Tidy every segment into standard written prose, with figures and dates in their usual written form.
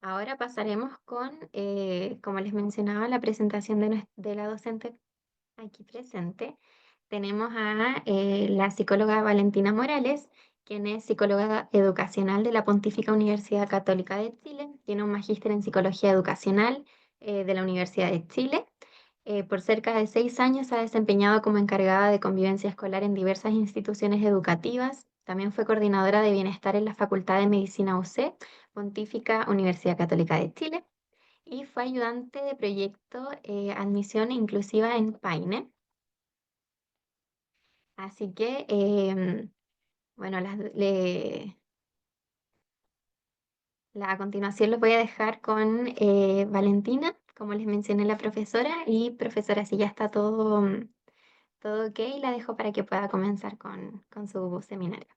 Ahora pasaremos con, como les mencionaba, la presentación de la docente aquí presente. Tenemos a la psicóloga Valentina Morales, quien es psicóloga educacional de la Pontífica Universidad Católica de Chile. Tiene un magíster en psicología educacional de la Universidad de Chile. Por cerca de 6 años se ha desempeñado como encargada de convivencia escolar en diversas instituciones educativas. También fue coordinadora de bienestar en la Facultad de Medicina UC, Pontífica Universidad Católica de Chile, y fue ayudante de proyecto Admisión Inclusiva en Paine. Así que, bueno, a continuación los voy a dejar con Valentina, como les mencioné la profesora, y profesora, si ya está todo ok, la dejo para que pueda comenzar con su seminario.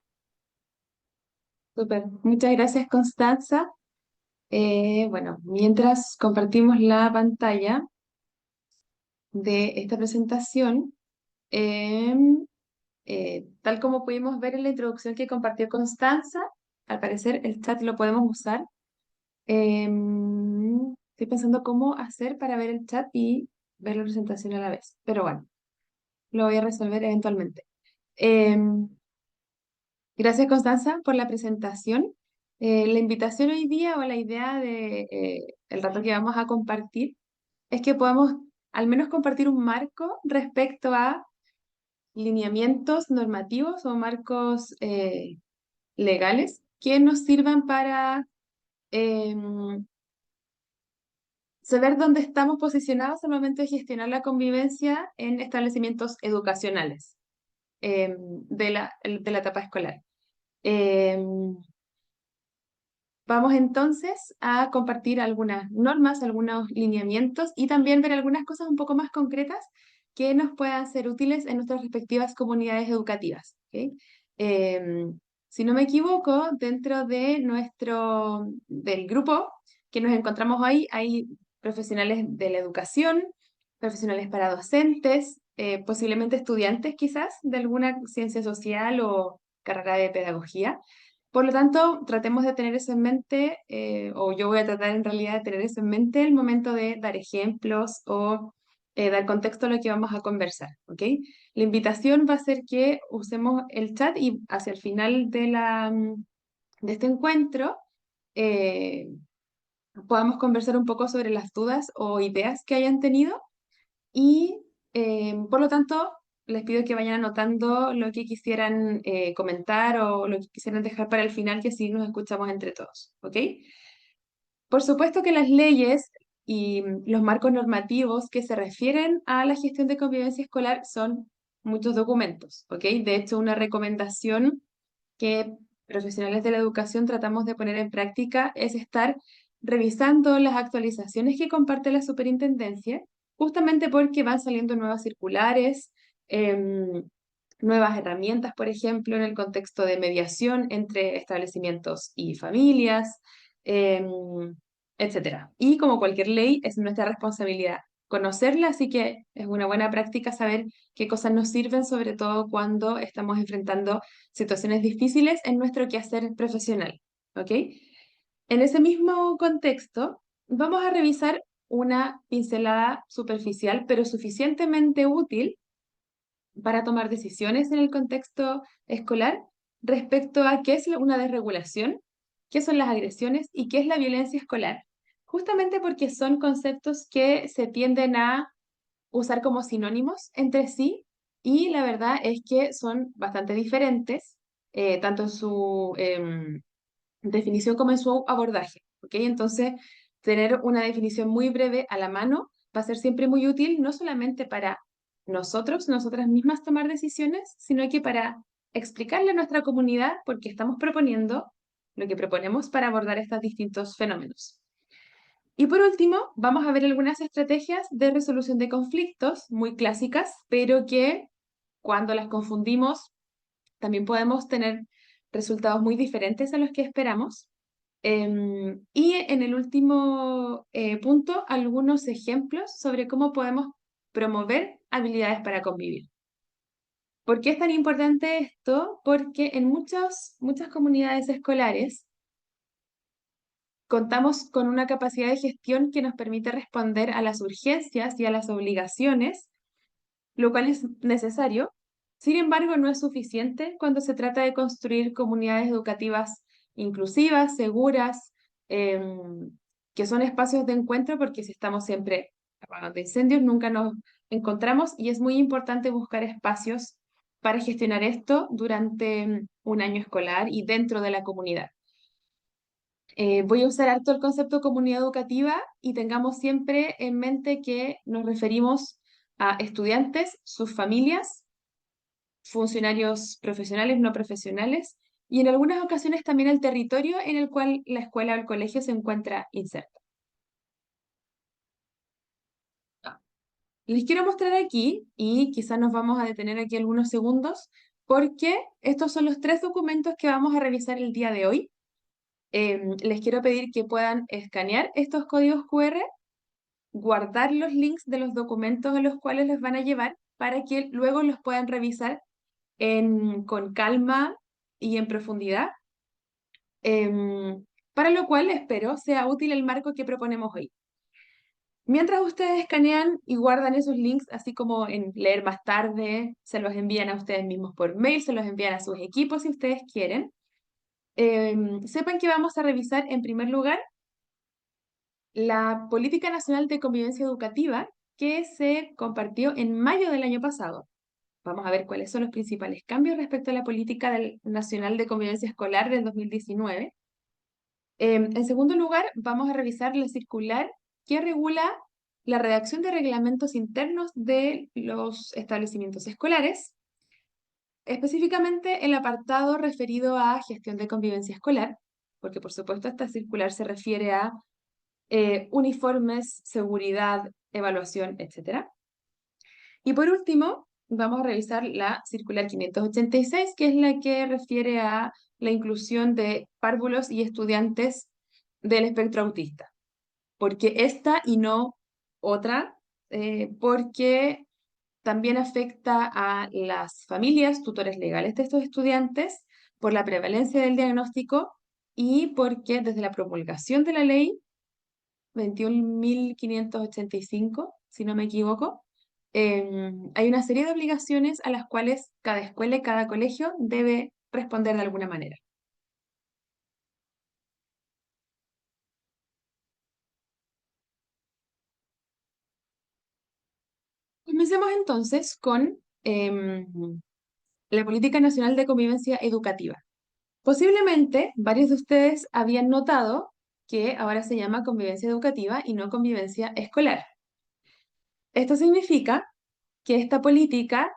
Súper. Muchas gracias, Constanza. Bueno, mientras compartimos la pantalla de esta presentación, em, tal como pudimos ver en la introducción que compartió Constanza, al parecer el chat lo podemos usar. Estoy pensando cómo hacer para ver el chat y ver la presentación a la vez, pero bueno, lo voy a resolver eventualmente. Em, Gracias, Constanza, por la presentación. La invitación hoy día o la idea de el rato que vamos a compartir es que podamos al menos compartir un marco respecto a lineamientos normativos o marcos legales que nos sirvan para saber dónde estamos posicionados al momento de gestionar la convivencia en establecimientos educacionales de la etapa escolar. Em, Vamos entonces a compartir algunas normas, algunos lineamientos y también ver algunas cosas un poco más concretas que nos puedan ser útiles en nuestras respectivas comunidades educativas. ¿Ok? Si no me equivoco, dentro de del grupo que nos encontramos hoy, hay profesionales de la educación, profesionales para docentes, posiblemente estudiantes quizás de alguna ciencia social o carrera de pedagogía. Por lo tanto, tratemos de tener eso en mente, o yo voy a tratar en realidad de tener eso en mente el momento de dar ejemplos o dar contexto a lo que vamos a conversar, ¿ok? La invitación va a ser que usemos el chat y hacia el final de este encuentro eh, podamos conversar un poco sobre las dudas o ideas que hayan tenido y por lo tanto, les pido que vayan anotando lo que quisieran comentar o lo que quisieran dejar para el final, que así nos escuchamos entre todos, ¿ok? Por supuesto que las leyes y los marcos normativos que se refieren a la gestión de convivencia escolar son muchos documentos, ¿ok? De hecho, una recomendación que profesionales de la educación tratamos de poner en práctica es estar revisando las actualizaciones que comparte la superintendencia, justamente porque van saliendo nuevas circulares, nuevas herramientas, por ejemplo, en el contexto de mediación entre establecimientos y familias, etcétera. Y como cualquier ley, es nuestra responsabilidad conocerla, así que es una buena práctica saber qué cosas nos sirven, sobre todo cuando estamos enfrentando situaciones difíciles en nuestro quehacer profesional, ¿ok? En ese mismo contexto, vamos a revisar una pincelada superficial, pero suficientemente útil para tomar decisiones en el contexto escolar respecto a qué es una desregulación, qué son las agresiones y qué es la violencia escolar, justamente porque son conceptos que se tienden a usar como sinónimos entre sí y la verdad es que son bastante diferentes, tanto en su definición como en su abordaje. ¿Ok? Entonces, tener una definición muy breve a la mano va a ser siempre muy útil, no solamente para nosotros, nosotras mismas tomar decisiones, sino que para explicarle a nuestra comunidad por qué estamos proponiendo lo que proponemos para abordar estos distintos fenómenos. Y por último, vamos a ver algunas estrategias de resolución de conflictos muy clásicas, pero que cuando las confundimos también podemos tener resultados muy diferentes a los que esperamos. Y en el último punto, algunos ejemplos sobre cómo podemos promover habilidades para convivir. ¿Por qué es tan importante esto? Porque en muchas comunidades escolares Contamos con una capacidad de gestión que nos permite responder a las urgencias y a las obligaciones, lo cual es necesario. Sin embargo, no es suficiente cuando se trata de construir comunidades educativas inclusivas, seguras, que son espacios de encuentro, porque si estamos siempre apagando incendios, nunca nos encontramos y es muy importante buscar espacios para gestionar esto durante un año escolar y dentro de la comunidad. Voy a usar harto el concepto comunidad educativa y tengamos siempre en mente que nos referimos a estudiantes, sus familias, funcionarios profesionales, no profesionales, y en algunas ocasiones también el territorio en el cual la escuela o el colegio se encuentra inserto. Les quiero mostrar aquí, y quizás nos vamos a detener aquí algunos segundos, porque estos son los 3 documentos que vamos a revisar el día de hoy. Les quiero pedir que puedan escanear estos códigos QR, guardar los links de los documentos a los cuales les van a llevar para que luego los puedan revisar con calma y en profundidad, para lo cual espero sea útil el marco que proponemos hoy. Mientras ustedes escanean y guardan esos links, así como en leer más tarde, se los envían a ustedes mismos por mail, se los envían a sus equipos si ustedes quieren, sepan que vamos a revisar en primer lugar la Política Nacional de Convivencia Educativa que se compartió en mayo del año pasado. Vamos a ver cuáles son los principales cambios respecto a la Política Nacional de Convivencia Escolar del 2019. En segundo lugar, vamos a revisar la circular que regula la redacción de reglamentos internos de los establecimientos escolares, específicamente el apartado referido a gestión de convivencia escolar, porque por supuesto esta circular se refiere a uniformes, seguridad, evaluación, etc. Y por último, vamos a revisar la circular 586, que es la que refiere a la inclusión de párvulos y estudiantes del espectro autista. ¿Por qué esta y no otra? Porque también afecta a las familias, tutores legales de estos estudiantes, por la prevalencia del diagnóstico y porque desde la promulgación de la ley 21.585, si no me equivoco, hay una serie de obligaciones a las cuales cada escuela y cada colegio debe responder de alguna manera. Comencemos entonces con la Política Nacional de Convivencia Educativa. Posiblemente varios de ustedes habían notado que ahora se llama convivencia educativa y no convivencia escolar. Esto significa que esta política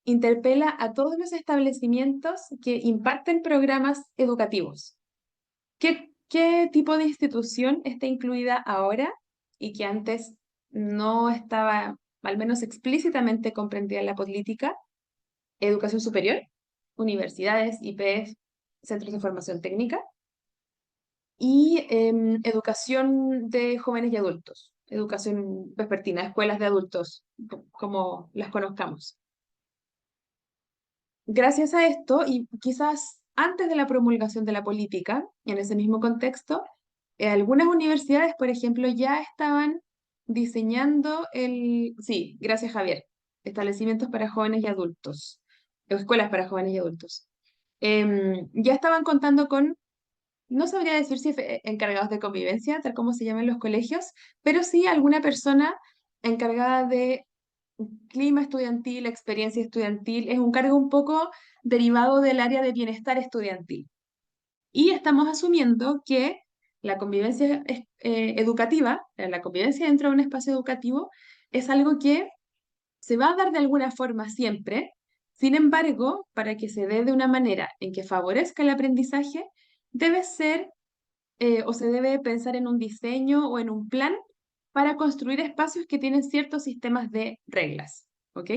interpela a todos los establecimientos que imparten programas educativos. ¿Qué tipo de institución está incluida ahora y que antes no estaba, al menos explícitamente comprendida en la política? Educación superior, universidades, IPs, centros de formación técnica y educación de jóvenes y adultos, educación vespertina, escuelas de adultos, como las conozcamos. Gracias a esto, y quizás antes de la promulgación de la política, en ese mismo contexto, algunas universidades, por ejemplo, ya estaban diseñando sí, gracias Javier, establecimientos para jóvenes y adultos, escuelas para jóvenes y adultos. Ya estaban contando con, no sabría decir si encargados de convivencia, tal como se llama en los colegios, pero sí alguna persona encargada de clima estudiantil, experiencia estudiantil, es un cargo un poco derivado del área de bienestar estudiantil. Y estamos asumiendo que la convivencia educativa, la convivencia dentro de un espacio educativo, es algo que se va a dar de alguna forma siempre. Sin embargo, para que se dé de una manera en que favorezca el aprendizaje, debe ser o se debe pensar en un diseño o en un plan para construir espacios que tienen ciertos sistemas de reglas. ¿Ok?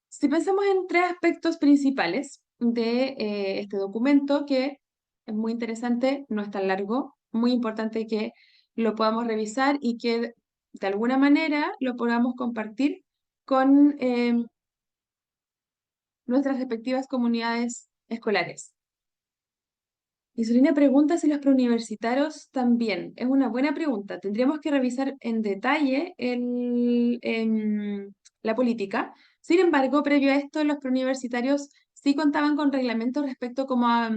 Si pensamos en 3 aspectos principales de este documento, que es muy interesante, no es tan largo, muy importante que lo podamos revisar y que de alguna manera lo podamos compartir con nuestras respectivas comunidades escolares. Isolina pregunta si los preuniversitarios también. Es una buena pregunta. Tendríamos que revisar en detalle la política. Sin embargo, previo a esto, los preuniversitarios sí contaban con reglamentos respecto como a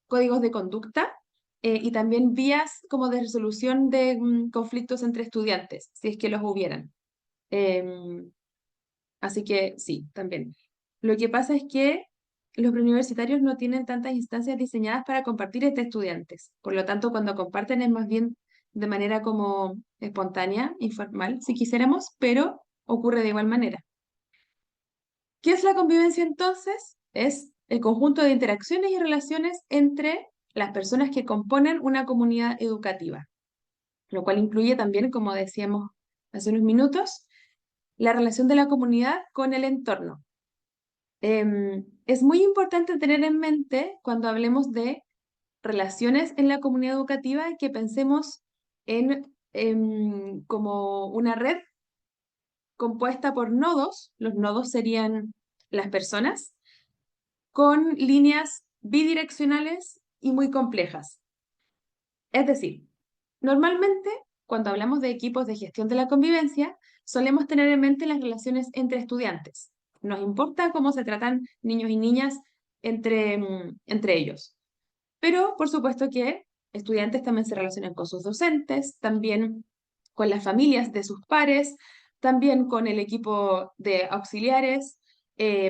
códigos de conducta y también vías como de resolución de conflictos entre estudiantes, si es que los hubieran. Em, Así que sí, también. Lo que pasa es que los preuniversitarios no tienen tantas instancias diseñadas para compartir entre estudiantes. Por lo tanto, cuando comparten es más bien de manera como espontánea, informal, si quisiéramos, pero ocurre de igual manera. ¿Qué es la convivencia entonces? Es el conjunto de interacciones y relaciones entre las personas que componen una comunidad educativa, lo cual incluye también, como decíamos hace unos minutos, la relación de la comunidad con el entorno. Es muy importante tener en mente cuando hablemos de relaciones en la comunidad educativa que pensemos en como una red compuesta por nodos, los nodos serían las personas, con líneas bidireccionales y muy complejas. Es decir, normalmente cuando hablamos de equipos de gestión de la convivencia, solemos tener en mente las relaciones entre estudiantes. Nos importa cómo se tratan niños y niñas entre ellos. Pero, por supuesto que estudiantes también se relacionan con sus docentes, también con las familias de sus pares, también con el equipo de auxiliares,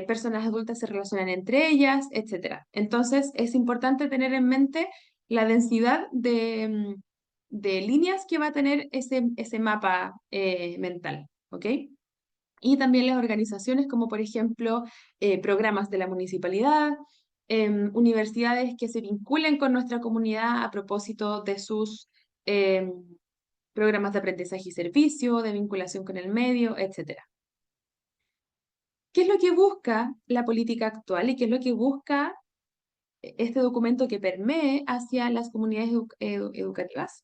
personas adultas se relacionan entre ellas, etc. Entonces, es importante tener en mente la densidad de líneas que va a tener ese mapa mental, ¿ok? Y también las organizaciones como por ejemplo programas de la municipalidad, universidades que se vinculen con nuestra comunidad a propósito de sus em, programas de aprendizaje y servicio, de vinculación con el medio, etcétera. ¿Qué es lo que busca la política actual y qué es lo que busca este documento que permee hacia las comunidades educativas?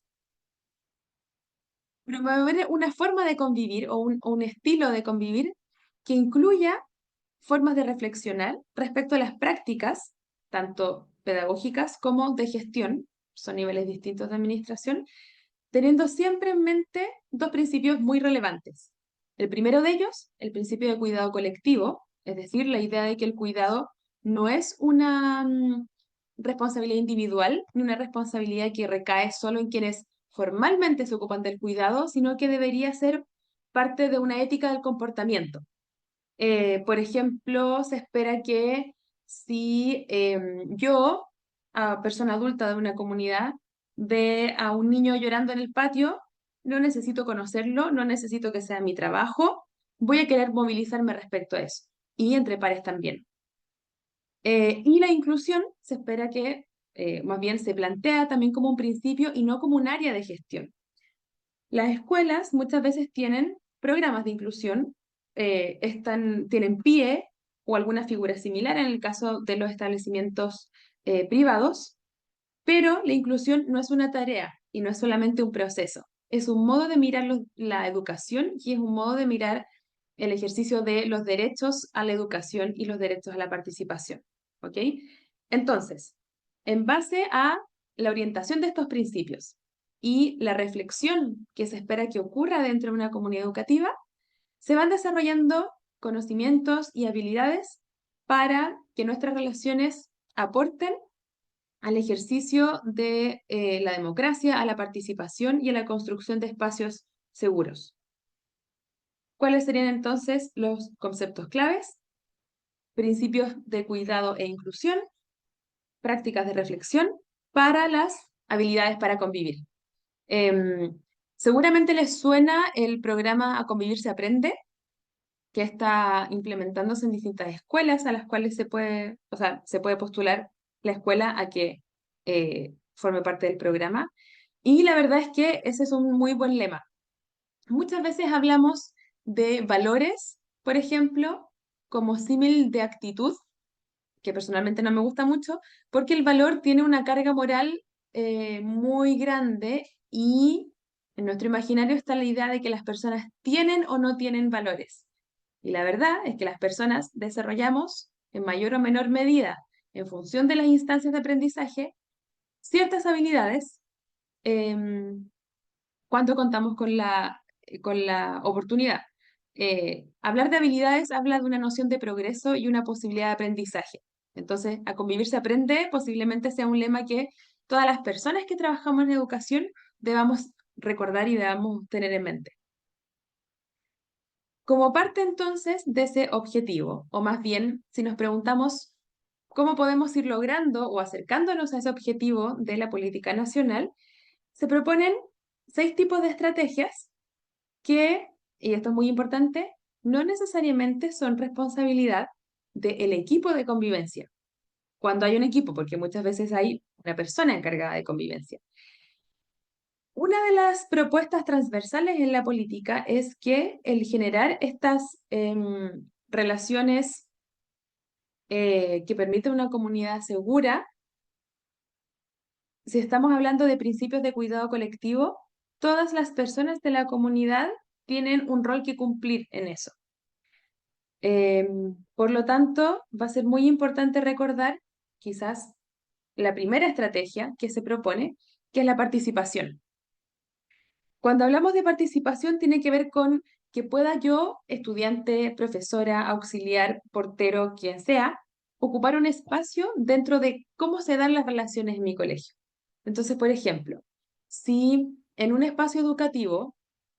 Promover una forma de convivir o un estilo de convivir que incluya formas de reflexionar respecto a las prácticas, tanto pedagógicas como de gestión, son niveles distintos de administración, teniendo siempre en mente dos principios muy relevantes. El primero de ellos, el principio de cuidado colectivo, es decir, la idea de que el cuidado no es una responsabilidad individual, ni una responsabilidad que recae solo en quienes formalmente se ocupan del cuidado, sino que debería ser parte de una ética del comportamiento. Por ejemplo, se espera que si yo, a persona adulta de una comunidad, ve a un niño llorando en el patio, no necesito conocerlo, no necesito que sea mi trabajo, voy a querer movilizarme respecto a eso. Y entre pares también. Y la inclusión se espera que más bien se plantea también como un principio y no como un área de gestión. Las escuelas muchas veces tienen programas de inclusión, tienen PIE o alguna figura similar en el caso de los establecimientos privados, pero la inclusión no es una tarea y no es solamente un proceso, es un modo de mirar la educación y es un modo de mirar el ejercicio de los derechos a la educación y los derechos a la participación. ¿Ok? Entonces, en base a la orientación de estos principios y la reflexión que se espera que ocurra dentro de una comunidad educativa, se van desarrollando conocimientos y habilidades para que nuestras relaciones aporten al ejercicio de la democracia, a la participación y a la construcción de espacios seguros. ¿Cuáles serían entonces los conceptos claves? Principios de cuidado e inclusión, prácticas de reflexión para las habilidades para convivir. Em, Seguramente les suena el programa A Convivir se Aprende, que está implementándose en distintas escuelas a las cuales o sea, se puede postular la escuela a que forme parte del programa. Y la verdad es que ese es un muy buen lema. Muchas veces hablamos de valores, por ejemplo, como símil de actitud, que personalmente no me gusta mucho, porque el valor tiene una carga moral muy grande y en nuestro imaginario está la idea de que las personas tienen o no tienen valores. Y la verdad es que las personas desarrollamos en mayor o menor medida, en función de las instancias de aprendizaje, ciertas habilidades em, cuando contamos con la oportunidad. Hablar de habilidades habla de una noción de progreso y una posibilidad de aprendizaje. Entonces, a convivir se aprende, posiblemente sea un lema que todas las personas que trabajamos en educación debamos recordar y debamos tener en mente. Como parte entonces de ese objetivo, o más bien, si nos preguntamos cómo podemos ir logrando o acercándonos a ese objetivo de la política nacional, se proponen 6 tipos de estrategias que, y esto es muy importante, no necesariamente son responsabilidad del equipo de convivencia. Cuando hay un equipo, porque muchas veces hay una persona encargada de convivencia. Una de las propuestas transversales en la política es que el generar estas relaciones que permiten una comunidad segura, si estamos hablando de principios de cuidado colectivo, todas las personas de la comunidad tienen un rol que cumplir en eso. Por lo tanto, va a ser muy importante recordar quizás la primera estrategia que se propone, que es la participación. Cuando hablamos de participación, tiene que ver con que pueda yo, estudiante, profesora, auxiliar, portero, quien sea, ocupar un espacio dentro de cómo se dan las relaciones en mi colegio. Entonces, por ejemplo, si en un espacio educativo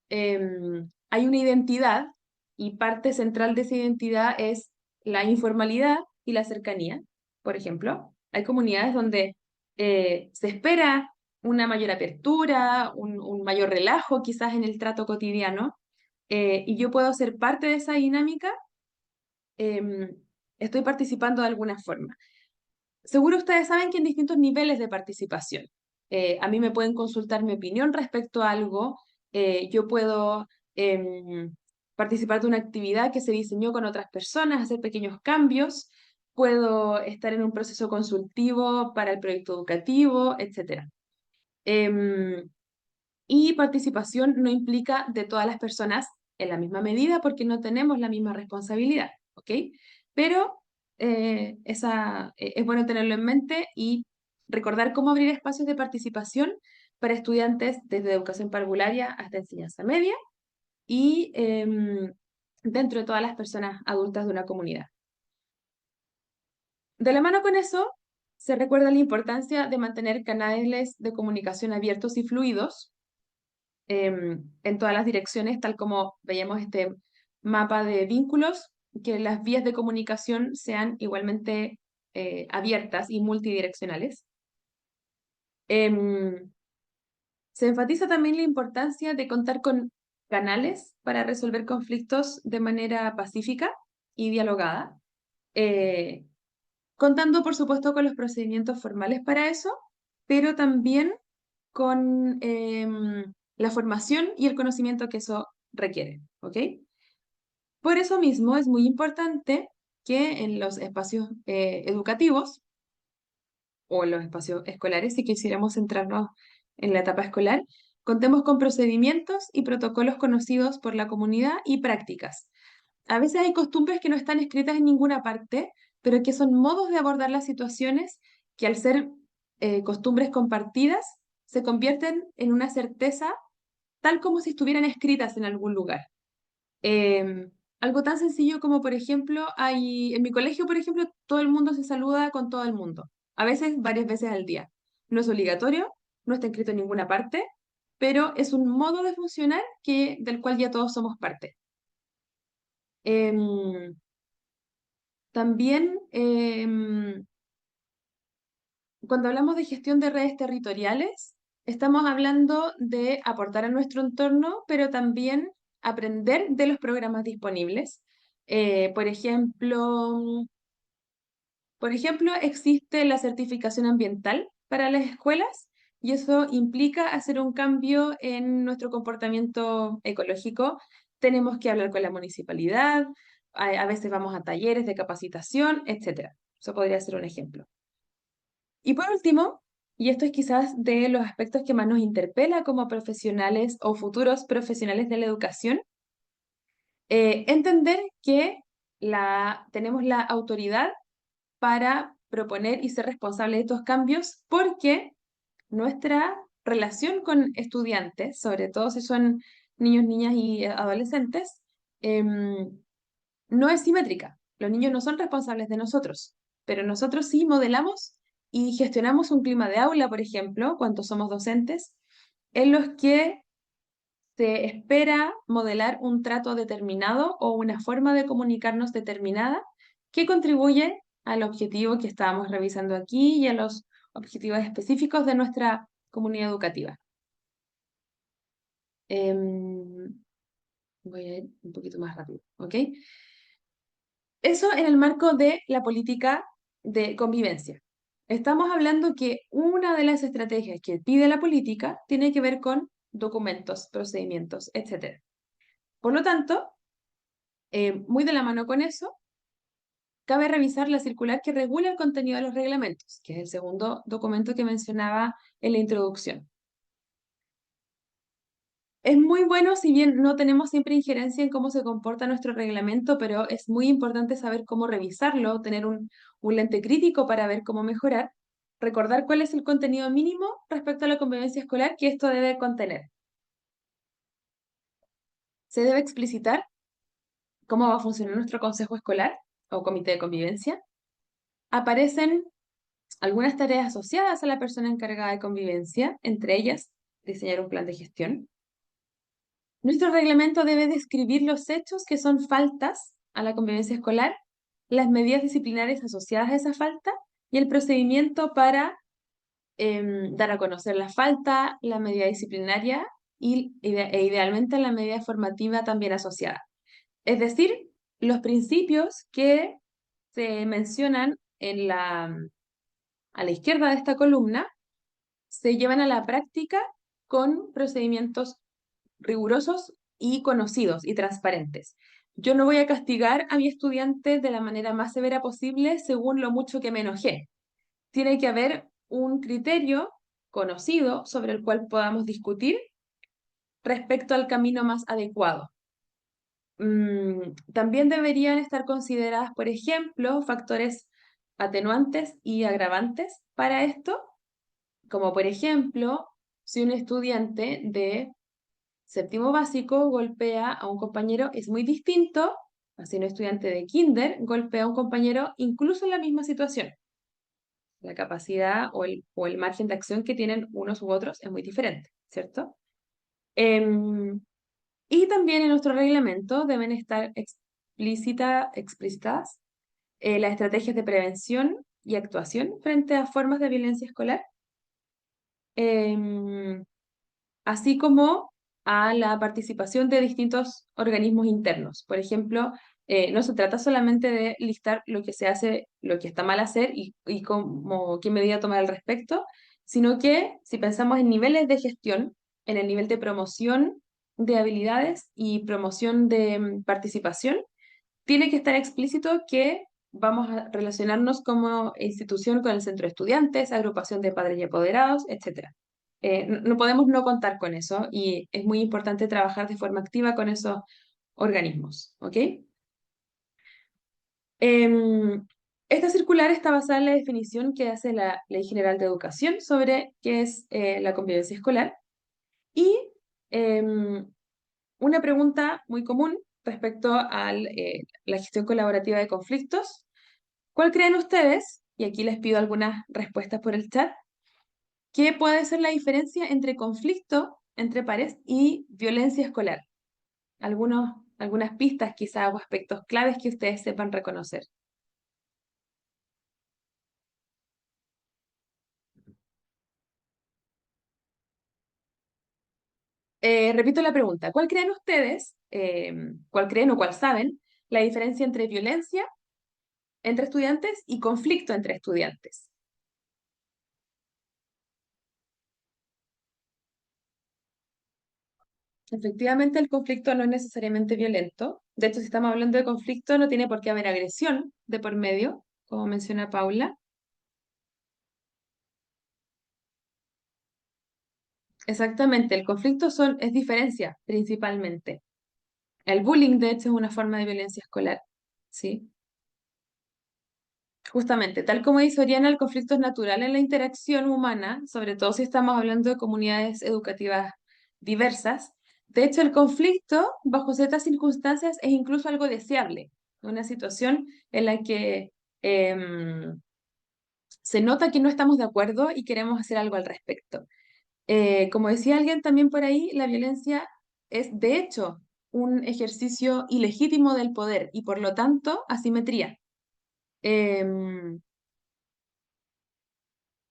hay una identidad y parte central de esa identidad es la informalidad y la cercanía, por ejemplo, hay comunidades donde se espera una mayor apertura, un mayor relajo quizás en el trato cotidiano, y yo puedo ser parte de esa dinámica, em, estoy participando de alguna forma. Seguro ustedes saben que hay distintos niveles de participación. A mí me pueden consultar mi opinión respecto a algo, yo puedo participar de una actividad que se diseñó con otras personas, hacer pequeños cambios, puedo estar en un proceso consultivo para el proyecto educativo, etc. Y participación no implica de todas las personas en la misma medida porque no tenemos la misma responsabilidad, ¿ok? Pero es bueno tenerlo en mente y recordar cómo abrir espacios de participación para estudiantes desde educación parvularia hasta enseñanza media y dentro de todas las personas adultas de una comunidad. De la mano con eso, se recuerda la importancia de mantener canales de comunicación abiertos y fluidos en todas las direcciones, tal como veíamos este mapa de vínculos, que las vías de comunicación sean igualmente abiertas y multidireccionales. Em, Se enfatiza también la importancia de contar con canales para resolver conflictos de manera pacífica y dialogada, eh, contando por supuesto con los procedimientos formales para eso, pero también con la formación y el conocimiento que eso requiere, ¿ok? Por eso mismo es muy importante que en los espacios educativos o en los espacios escolares, si quisiéramos centrarnos en la etapa escolar, contemos con procedimientos y protocolos conocidos por la comunidad y prácticas. A veces hay costumbres que no están escritas en ninguna parte, pero que son modos de abordar las situaciones que al ser costumbres compartidas se convierten en una certeza tal como si estuvieran escritas en algún lugar. Algo tan sencillo como, por ejemplo, en mi colegio, por ejemplo, todo el mundo se saluda con todo el mundo, a veces varias veces al día. No es obligatorio, no está escrito en ninguna parte, pero es un modo de funcionar del cual ya todos somos parte. Em, También, cuando hablamos de gestión de redes territoriales, estamos hablando de aportar a nuestro entorno, pero también aprender de los programas disponibles. Eh, por ejemplo, por ejemplo, existe la certificación ambiental para las escuelas y eso implica hacer un cambio en nuestro comportamiento ecológico. Tenemos que hablar con la municipalidad, a veces vamos a talleres de capacitación, etc. Eso podría ser un ejemplo. Y por último, y esto es quizás de los aspectos que más nos interpela como profesionales o futuros profesionales de la educación, entender que tenemos la autoridad para proponer y ser responsables de estos cambios porque nuestra relación con estudiantes, sobre todo si son niños, niñas y adolescentes, no es simétrica. Los niños no son responsables de nosotros, pero nosotros sí modelamos y gestionamos un clima de aula, por ejemplo, cuando somos docentes, en los que se espera modelar un trato determinado o una forma de comunicarnos determinada que contribuye al objetivo que estábamos revisando aquí y a los objetivos específicos de nuestra comunidad educativa. Voy a ir un poquito más rápido, ¿ok? Eso en el marco de la política de convivencia. Estamos hablando que una de las estrategias que pide la política tiene que ver con documentos, procedimientos, etc. Por lo tanto, muy de la mano con eso, cabe revisar la circular que regula el contenido de los reglamentos, que es el segundo documento que mencionaba en la introducción. Es muy bueno, si bien no tenemos siempre injerencia en cómo se comporta nuestro reglamento, pero es muy importante saber cómo revisarlo, tener un lente crítico para ver cómo mejorar, recordar cuál es el contenido mínimo respecto a la convivencia escolar que esto debe contener. Se debe explicitar cómo va a funcionar nuestro consejo escolar o comité de convivencia. Aparecen algunas tareas asociadas a la persona encargada de convivencia, entre ellas diseñar un plan de gestión. Nuestro reglamento debe describir los hechos que son faltas a la convivencia escolar, las medidas disciplinarias asociadas a esa falta y el procedimiento para dar a conocer la falta, la medida disciplinaria e idealmente la medida formativa también asociada. Es decir, los principios que se mencionan a la izquierda de esta columna se llevan a la práctica con procedimientos rigurosos y conocidos y transparentes. Yo no voy a castigar a mi estudiante de la manera más severa posible según lo mucho que me enojé. Tiene que haber un criterio conocido sobre el cual podamos discutir respecto al camino más adecuado. También deberían estar consideradas, por ejemplo, factores atenuantes y agravantes para esto, como por ejemplo, si un estudiante de séptimo básico golpea a un compañero, es muy distinto a si un estudiante de kinder golpea a un compañero incluso en la misma situación. La capacidad o el margen de acción que tienen unos u otros es muy diferente, ¿cierto? Y también en nuestro reglamento deben estar explícitas las estrategias de prevención y actuación frente a formas de violencia escolar, así como a la participación de distintos organismos internos. Por ejemplo, no se trata solamente de listar lo que se hace, lo que está mal hacer y cómo, qué medida tomar al respecto, sino que si pensamos en niveles de gestión, en el nivel de promoción de habilidades y promoción de participación, tiene que estar explícito que vamos a relacionarnos como institución con el centro de estudiantes, agrupación de padres y apoderados, etc. No podemos no contar con eso y es muy importante trabajar de forma activa con esos organismos, ¿ok? Esta circular está basada en la definición que hace la Ley General de Educación sobre qué es la convivencia escolar y em, una pregunta muy común respecto a la gestión colaborativa de conflictos. ¿Cuál creen ustedes? Y aquí les pido algunas respuestas por el chat. ¿Qué puede ser la diferencia entre conflicto entre pares y violencia escolar? Algunas pistas quizás o aspectos claves que ustedes sepan reconocer. Repito la pregunta. ¿Cuál creen ustedes, cuál creen o cuál saben la diferencia entre violencia entre estudiantes y conflicto entre estudiantes? Efectivamente, el conflicto no es necesariamente violento. De hecho, si estamos hablando de conflicto, no tiene por qué haber agresión de por medio, como menciona Paula. Exactamente, el conflicto es diferencia principalmente. El bullying, de hecho, es una forma de violencia escolar, ¿sí? Justamente, tal como dice Oriana, el conflicto es natural en la interacción humana, sobre todo si estamos hablando de comunidades educativas diversas. De hecho, el conflicto, bajo ciertas circunstancias, es incluso algo deseable. Una situación en la que se nota que no estamos de acuerdo y queremos hacer algo al respecto. Como decía alguien también por ahí, la violencia es, de hecho, un ejercicio ilegítimo del poder y, por lo tanto, asimetría. Em,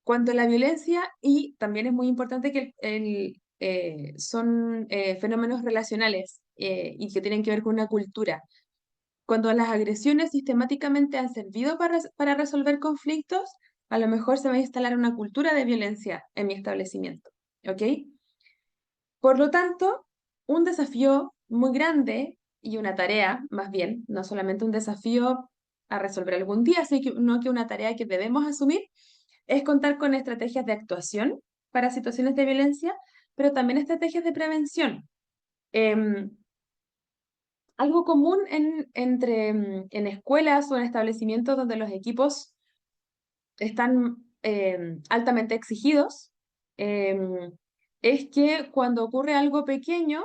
Cuanto a la violencia, y también es muy importante que son fenómenos relacionales y que tienen que ver con una cultura. Cuando las agresiones sistemáticamente han servido para resolver conflictos, a lo mejor se va a instalar una cultura de violencia en mi establecimiento. ¿Ok? Por lo tanto, un desafío muy grande y una tarea, más bien, no solamente un desafío a resolver algún día, sino que una tarea que debemos asumir es contar con estrategias de actuación para situaciones de violencia, pero también estrategias de prevención. Em, Algo común en escuelas o en establecimientos donde los equipos están altamente exigidos, em, es que cuando ocurre algo pequeño,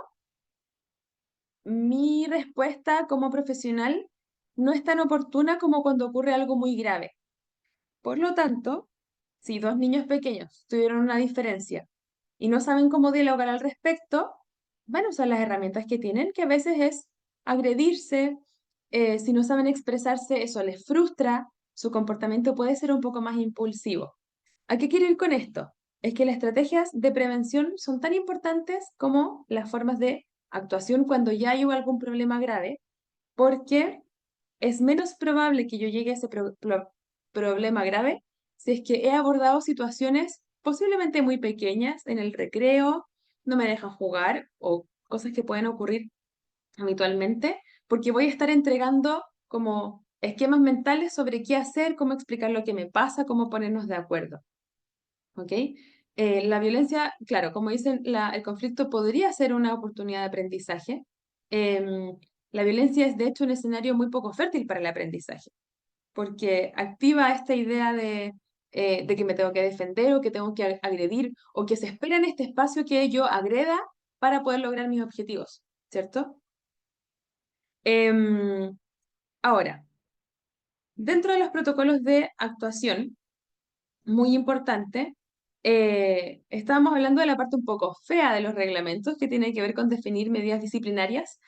mi respuesta como profesional no es tan oportuna como cuando ocurre algo muy grave. Por lo tanto, si dos niños pequeños tuvieron una diferencia y no saben cómo dialogar al respecto, van a usar las herramientas que tienen, que a veces es agredirse. Si no saben expresarse, eso les frustra, su comportamiento puede ser un poco más impulsivo. ¿A qué quiero ir con esto? Es que las estrategias de prevención son tan importantes como las formas de actuación cuando ya hay algún problema grave, porque es menos probable que yo llegue a ese problema grave si es que he abordado situaciones posiblemente muy pequeñas en el recreo, no me dejan jugar o cosas que pueden ocurrir habitualmente, porque voy a estar entregando como esquemas mentales sobre qué hacer, cómo explicar lo que me pasa, cómo ponernos de acuerdo. ¿Ok? La violencia, claro, como dicen, el conflicto podría ser una oportunidad de aprendizaje. Em, la violencia es de hecho un escenario muy poco fértil para el aprendizaje, porque activa esta idea de que me tengo que defender o que tengo que agredir o que se espera en este espacio que yo agreda para poder lograr mis objetivos, ¿cierto? Em, Ahora, dentro de los protocolos de actuación, muy importante, estábamos hablando de la parte un poco fea de los reglamentos, que tiene que ver con definir medidas disciplinarias,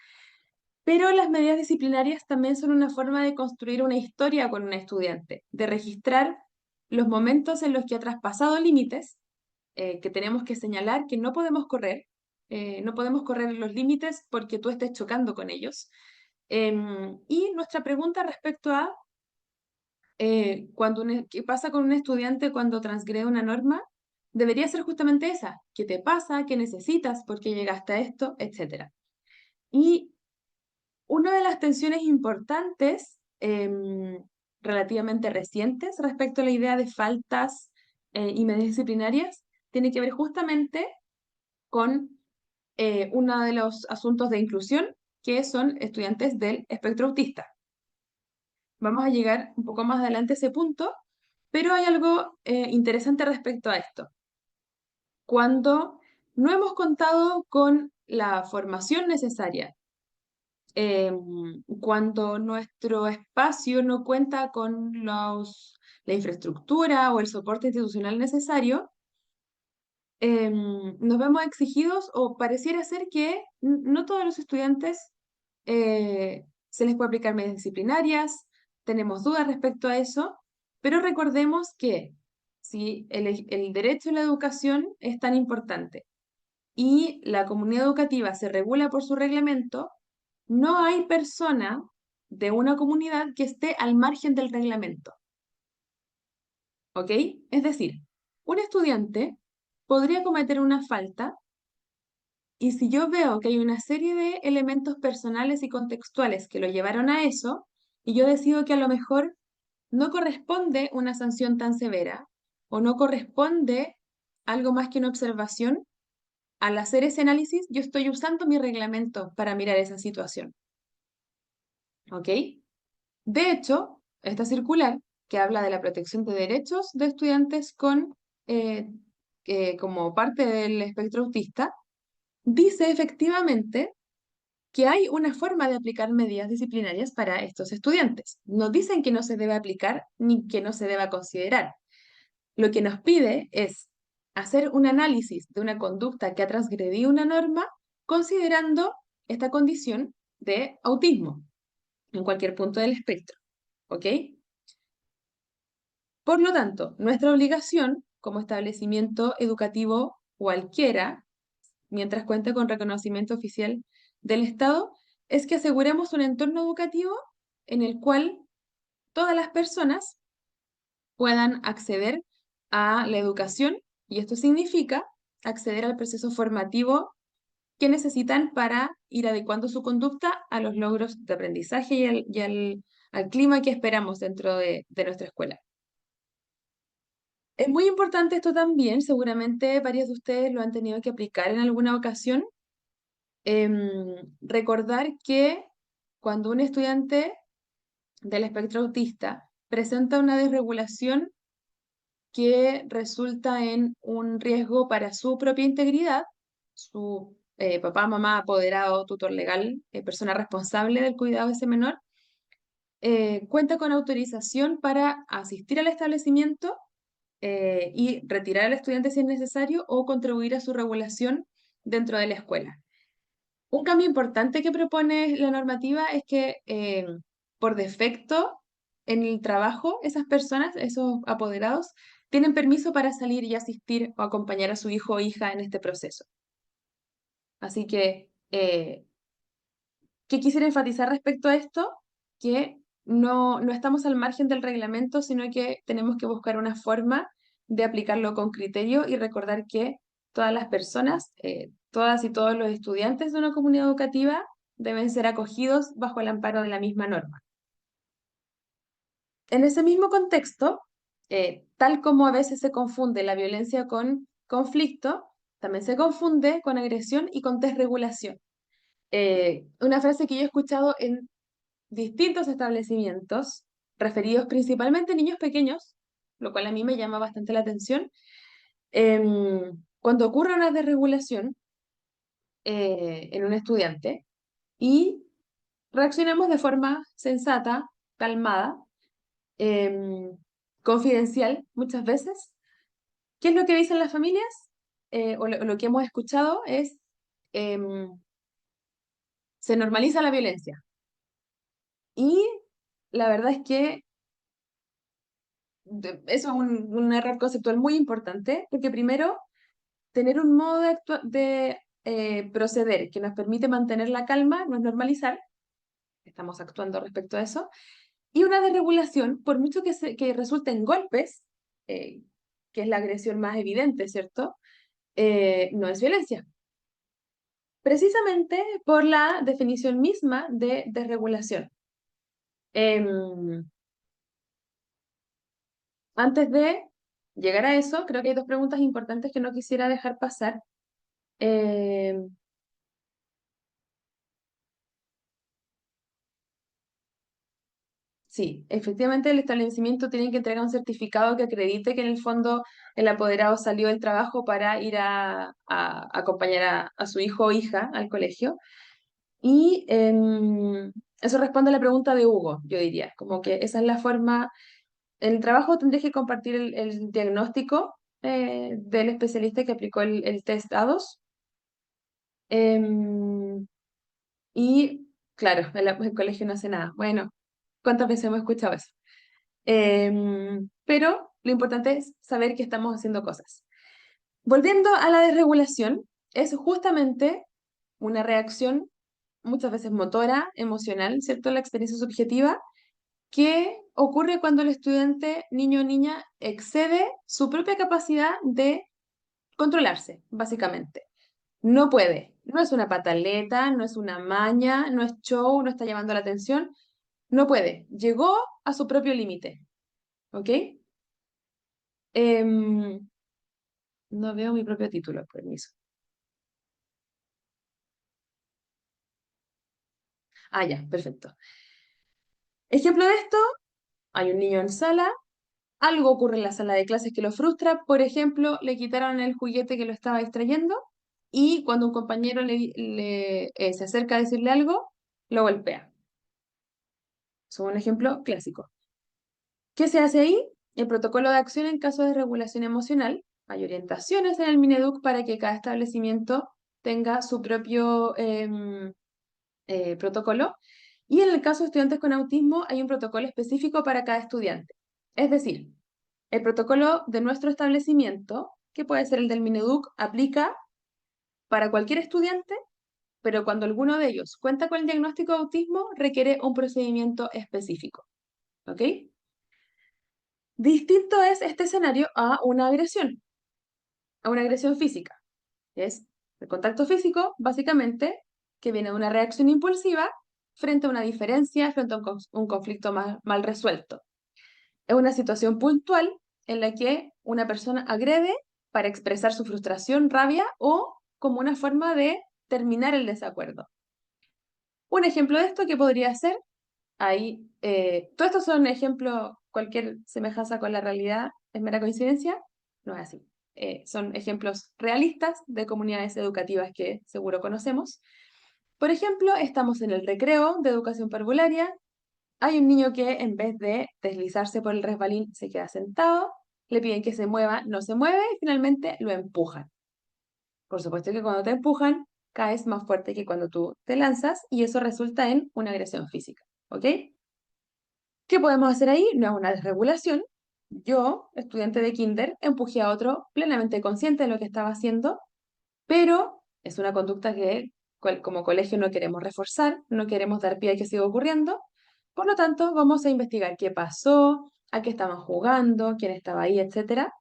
pero las medidas disciplinarias también son una forma de construir una historia con un estudiante, de registrar los momentos en los que ha traspasado límites, que tenemos que señalar que no podemos correr los límites porque tú estés chocando con ellos. Y nuestra pregunta respecto a qué pasa con un estudiante cuando transgrede una norma, debería ser justamente esa, ¿qué te pasa? ¿Qué necesitas? ¿Por qué llegaste a esto? Etcétera. Y una de las tensiones importantes, relativamente recientes, respecto a la idea de faltas y medidas disciplinarias, tiene que ver justamente con uno de los asuntos de inclusión, que son estudiantes del espectro autista. Vamos a llegar un poco más adelante a ese punto, pero hay algo interesante respecto a esto. Cuando no hemos contado con la formación necesaria, cuando nuestro espacio no cuenta con la infraestructura o el soporte institucional necesario, nos vemos exigidos o pareciera ser que no todos los estudiantes se les puede aplicar medidas disciplinarias, tenemos dudas respecto a eso, pero recordemos que si el derecho a la educación es tan importante y la comunidad educativa se regula por su reglamento, no hay persona de una comunidad que esté al margen del reglamento. ¿Ok? Es decir, un estudiante podría cometer una falta y si yo veo que hay una serie de elementos personales y contextuales que lo llevaron a eso, y yo decido que a lo mejor no corresponde una sanción tan severa o no corresponde algo más que una observación, al hacer ese análisis yo estoy usando mi reglamento para mirar esa situación. ¿Ok? De hecho, esta circular que habla de la protección de derechos de estudiantes con, como parte del espectro autista, dice efectivamente que hay una forma de aplicar medidas disciplinarias para estos estudiantes. No dicen que no se debe aplicar ni que no se deba considerar. Lo que nos pide es hacer un análisis de una conducta que ha transgredido una norma considerando esta condición de autismo en cualquier punto del espectro. ¿Ok? Por lo tanto, nuestra obligación como establecimiento educativo cualquiera, mientras cuente con reconocimiento oficial del Estado, es que aseguremos un entorno educativo en el cual todas las personas puedan acceder a la educación, y esto significa acceder al proceso formativo que necesitan para ir adecuando su conducta a los logros de aprendizaje al clima que esperamos dentro de nuestra escuela. Es muy importante esto también, seguramente varios de ustedes lo han tenido que aplicar en alguna ocasión. Recordar que cuando un estudiante del espectro autista presenta una desregulación que resulta en un riesgo para su propia integridad, su papá, mamá, apoderado, tutor legal, persona responsable del cuidado de ese menor, cuenta con autorización para asistir al establecimiento y retirar al estudiante si es necesario o contribuir a su regulación dentro de la escuela. Un cambio importante que propone la normativa es que por defecto en el trabajo esas personas, esos apoderados, tienen permiso para salir y asistir o acompañar a su hijo o hija en este proceso. Así que, ¿qué quisiera enfatizar respecto a esto? Que no estamos al margen del reglamento, sino que tenemos que buscar una forma de aplicarlo con criterio y recordar que todas las personas, todas y todos los estudiantes de una comunidad educativa deben ser acogidos bajo el amparo de la misma norma. En ese mismo contexto, tal como a veces se confunde la violencia con conflicto, también se confunde con agresión y con desregulación. Una frase que yo he escuchado en distintos establecimientos, referidos principalmente a niños pequeños, lo cual a mí me llama bastante la atención. Cuando ocurre una desregulación en un estudiante y reaccionamos de forma sensata, calmada, confidencial muchas veces, ¿qué es lo que dicen las familias? O lo que hemos escuchado es, em, se normaliza la violencia. Y la verdad es que eso es un error conceptual muy importante, porque primero, tener un modo de proceder que nos permite mantener la calma no es normalizar, estamos actuando respecto a eso, y una desregulación, por mucho que resulte en golpes, eh, que es la agresión más evidente, ¿cierto? No es violencia. Precisamente por la definición misma de desregulación. Em, Antes de llegar a eso, creo que hay dos preguntas importantes que no quisiera dejar pasar. Eh, sí, efectivamente el establecimiento tiene que entregar un certificado que acredite que en el fondo el apoderado salió del trabajo para ir a acompañar a su hijo o hija al colegio. Y eso responde a la pregunta de Hugo, yo diría, como que esa es la forma. En el trabajo tendrías que compartir el diagnóstico del especialista que aplicó el test A2. Em, y claro, el colegio no hace nada. Bueno, ¿cuántas veces hemos escuchado eso? Pero lo importante es saber que estamos haciendo cosas. Volviendo a la desregulación, es justamente una reacción muchas veces motora, emocional, ¿cierto? La experiencia subjetiva, que ocurre cuando el estudiante, niño o niña, excede su propia capacidad de controlarse, básicamente. No puede. No es una pataleta, no es una maña, no es show, no está llamando la atención. No puede. Llegó a su propio límite. ¿Ok? Em, no veo mi propio título, permiso. Ah, ya, perfecto. Ejemplo de esto, hay un niño en sala algo ocurre en la sala de clases que lo frustra, por ejemplo, le quitaron el juguete que lo estaba distrayendo y cuando un compañero se acerca a decirle algo, lo golpea. Es un ejemplo clásico. ¿Qué se hace ahí? El protocolo de acción en caso de regulación emocional. Hay orientaciones en el Mineduc para que cada establecimiento tenga su propio protocolo. Y en el caso de estudiantes con autismo, hay un protocolo específico para cada estudiante. Es decir, el protocolo de nuestro establecimiento, que puede ser el del Mineduc, aplica para cualquier estudiante, pero cuando alguno de ellos cuenta con el diagnóstico de autismo, requiere un procedimiento específico. ¿Ok? Distinto es este escenario a una agresión física. Es el contacto físico, básicamente, que viene de una reacción impulsiva frente a una diferencia, frente a un conflicto mal resuelto. Es una situación puntual en la que una persona agrede para expresar su frustración, rabia o como una forma de terminar el desacuerdo. Un ejemplo de esto que podría ser, ahí, todos estos son ejemplos, cualquier semejanza con la realidad es mera coincidencia, no es así. Son ejemplos realistas de comunidades educativas que seguro conocemos. Por ejemplo, estamos en el recreo de educación parvularia. Hay un niño que en vez de deslizarse por el resbalín se queda sentado, le piden que se mueva, no se mueve y finalmente lo empujan. Por supuesto que cuando te empujan, caes más fuerte que cuando tú te lanzas y eso resulta en una agresión física. ¿Ok? ¿Qué podemos hacer ahí? No es una desregulación. Yo, estudiante de kinder, empujé a otro plenamente consciente de lo que estaba haciendo, pero es una conducta que como colegio no queremos reforzar, no queremos dar pie a que siga ocurriendo. Por lo tanto, vamos a investigar qué pasó, a qué estaban jugando, quién estaba ahí, etcétera.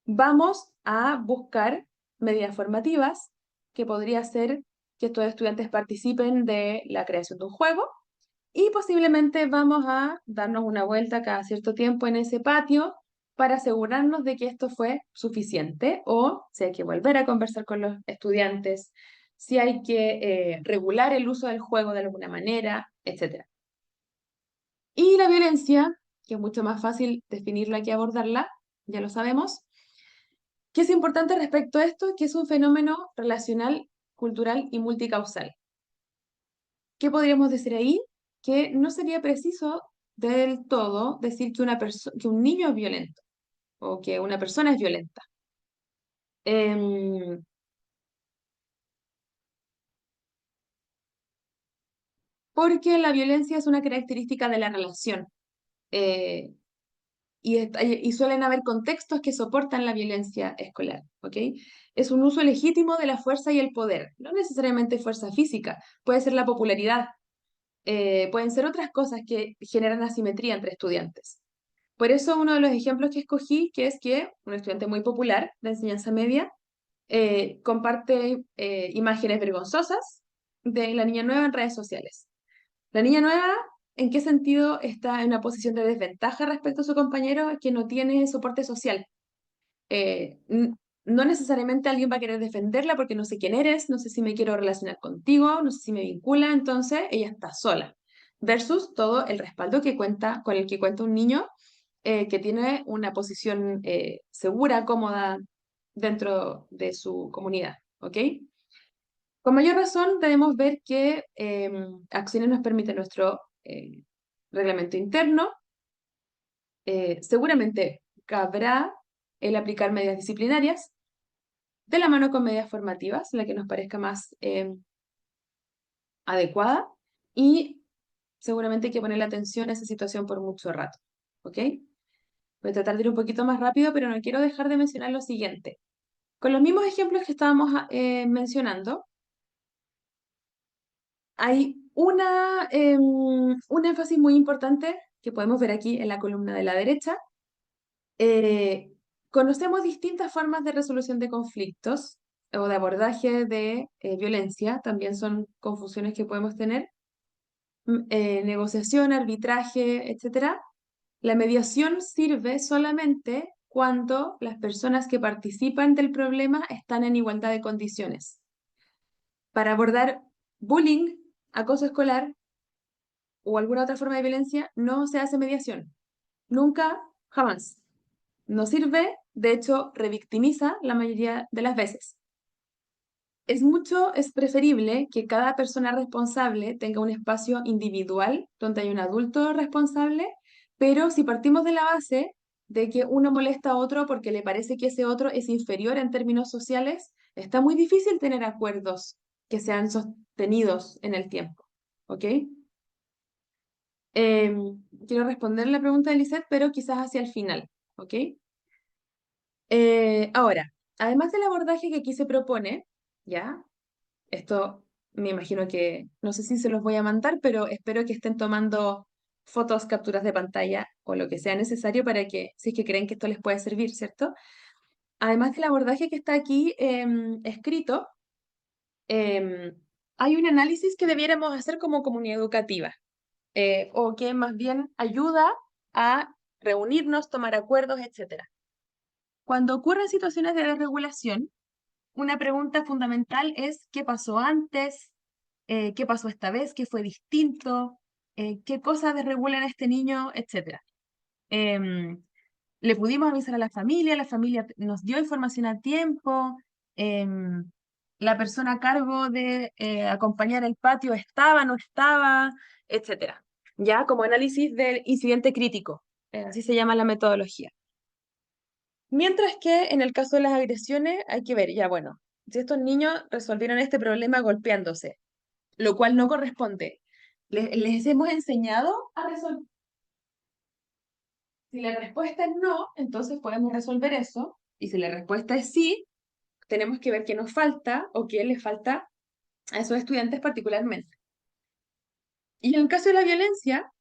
Vamos a buscar medidas formativas, que podría ser que estos estudiantes participen de la creación de un juego y posiblemente vamos a darnos una vuelta cada cierto tiempo en ese patio para asegurarnos de que esto fue suficiente o si hay que volver a conversar con los estudiantes, si hay que regular el uso del juego de alguna manera, etc. Y la violencia, que es mucho más fácil definirla que abordarla, ya lo sabemos. ¿Qué es importante respecto a esto? Que es un fenómeno relacional, cultural y multicausal. ¿Qué podríamos decir ahí? Que no sería preciso del todo decir que un niño es violento o que una persona es violenta. Em, Porque la violencia es una característica de la relación eh, y suelen haber contextos que soportan la violencia escolar, ¿ok? Es un uso legítimo de la fuerza y el poder, no necesariamente fuerza física, puede ser la popularidad, pueden ser otras cosas que generan asimetría entre estudiantes. Por eso uno de los ejemplos que escogí, que es que un estudiante muy popular de enseñanza media comparte imágenes vergonzosas de la niña nueva en redes sociales. La niña nueva, ¿en qué sentido está en una posición de desventaja respecto a su compañero que no tiene soporte social? Eh, n- no necesariamente alguien va a querer defenderla porque no sé quién eres, no sé si me quiero relacionar contigo, no sé si me vincula, entonces ella está sola. Versus todo el respaldo con el que cuenta un niño que tiene una posición segura, cómoda dentro de su comunidad, ¿ok? Con mayor razón debemos ver qué acciones nos permite nuestro reglamento interno. Seguramente cabrá el aplicar medidas disciplinarias de la mano con medidas formativas, la que nos parezca más adecuada, y seguramente hay que poner la atención a esa situación por mucho rato, ¿ok? Voy a tratar de ir un poquito más rápido, pero no quiero dejar de mencionar lo siguiente. Con los mismos ejemplos que estábamos mencionando, hay un énfasis muy importante que podemos ver aquí en la columna de la derecha. Eh, Conocemos distintas formas de resolución de conflictos o de abordaje de violencia, también son confusiones que podemos tener. Negociación, arbitraje, etcétera. La mediación sirve solamente cuando las personas que participan del problema están en igualdad de condiciones. Para abordar bullying, acoso escolar o alguna otra forma de violencia, no se hace mediación. Nunca Jamás. No sirve, de hecho, revictimiza la mayoría de las veces. Es preferible que cada persona responsable tenga un espacio individual donde hay un adulto responsable, pero si partimos de la base de que uno molesta a otro porque le parece que ese otro es inferior en términos sociales, está muy difícil tener acuerdos que sean sostenidos en el tiempo. ¿Ok? Quiero responder la pregunta de Lisette, pero quizás hacia el final. ¿Ok? Ahora, además del abordaje que aquí se propone, ¿ya? Esto me imagino que, no sé si se los voy a mandar, pero espero que estén tomando fotos, capturas de pantalla o lo que sea necesario para que, si es que creen que esto les puede servir, ¿cierto? Además del abordaje que está aquí escrito, em, hay un análisis que debiéramos hacer como comunidad educativa, o que más bien ayuda a reunirnos, tomar acuerdos, etc. Cuando ocurren situaciones de desregulación, una pregunta fundamental es ¿qué pasó antes? ¿Qué pasó esta vez? ¿Qué fue distinto? ¿Qué cosas desregulan a este niño? Etcétera. Em, ¿Le pudimos avisar a la familia nos dio información a tiempo? Em, ¿La persona a cargo de acompañar el patio estaba, no estaba? Etcétera. Ya como análisis del incidente crítico, así se llama la metodología. Mientras que en el caso de las agresiones hay que ver, ya bueno, si estos niños resolvieron este problema golpeándose, lo cual no corresponde, les hemos enseñado a resolver. Si la respuesta es no, entonces podemos resolver eso, y si la respuesta es sí, tenemos que ver qué nos falta o qué les falta a esos estudiantes particularmente. Y en el caso de la violencia,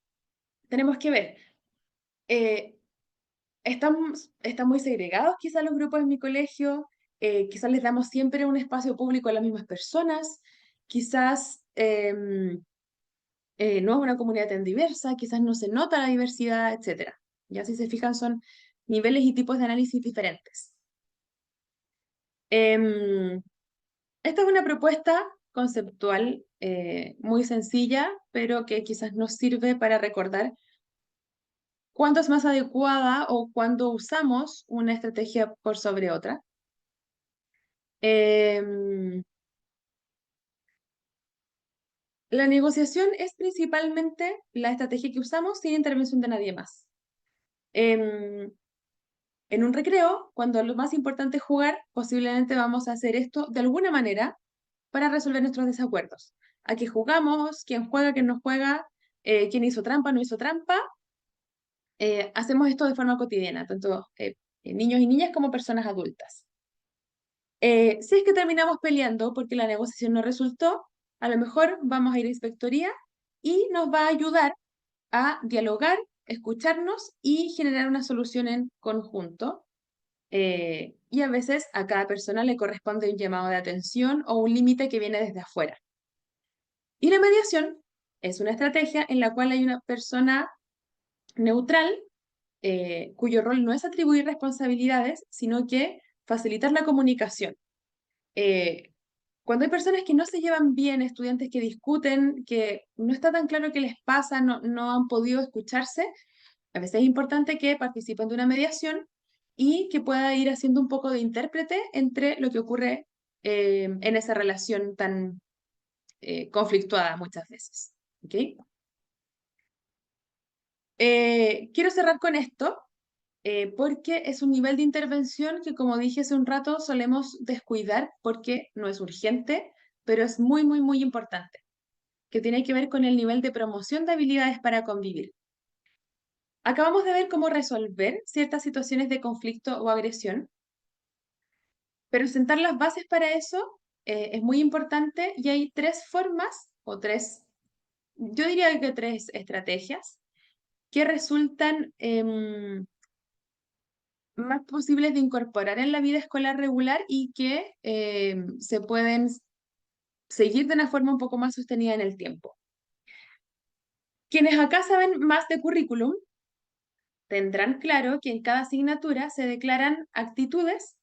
tenemos que ver, eh, están muy segregados quizás los grupos en mi colegio, quizás les damos siempre un espacio público a las mismas personas, quizás no es una comunidad tan diversa, quizás no se nota la diversidad, etc. Ya si se fijan son niveles y tipos de análisis diferentes. Em, Esta es una propuesta conceptual muy sencilla, pero que quizás nos sirve para recordar cuándo es más adecuada o cuándo usamos una estrategia por sobre otra. Em, la negociación es principalmente la estrategia que usamos sin intervención de nadie más. Em, en un recreo, cuando lo más importante es jugar, posiblemente vamos a hacer esto de alguna manera para resolver nuestros desacuerdos. ¿A qué jugamos? ¿Quién juega? ¿Quién no juega? ¿Quién hizo trampa? ¿No hizo trampa? Hacemos esto de forma cotidiana, tanto niños y niñas como personas adultas. Si es que terminamos peleando porque la negociación no resultó, a lo mejor vamos a ir a inspectoría y nos va a ayudar a dialogar, escucharnos y generar una solución en conjunto. Y a veces a cada persona le corresponde un llamado de atención o un límite que viene desde afuera. Y la mediación es una estrategia en la cual hay una persona neutral cuyo rol no es atribuir responsabilidades, sino que facilitar la comunicación. Eh, Cuando hay personas que no se llevan bien, estudiantes que discuten, que no está tan claro qué les pasa, no han podido escucharse, a veces es importante que participen de una mediación y que pueda ir haciendo un poco de intérprete entre lo que ocurre en esa relación tan conflictuada muchas veces. ¿Ok? Quiero cerrar con esto porque es un nivel de intervención que, como dije hace un rato, solemos descuidar porque no es urgente, pero es muy, muy, muy importante, que tiene que ver con el nivel de promoción de habilidades para convivir. Acabamos de ver cómo resolver ciertas situaciones de conflicto o agresión, pero sentar las bases para eso es muy importante y hay tres formas o tres, yo diría que tres estrategias que resultan más posibles de incorporar en la vida escolar regular y que se pueden seguir de una forma un poco más sostenida en el tiempo. Quienes acá saben más de currículum tendrán claro que en cada asignatura se declaran actitudes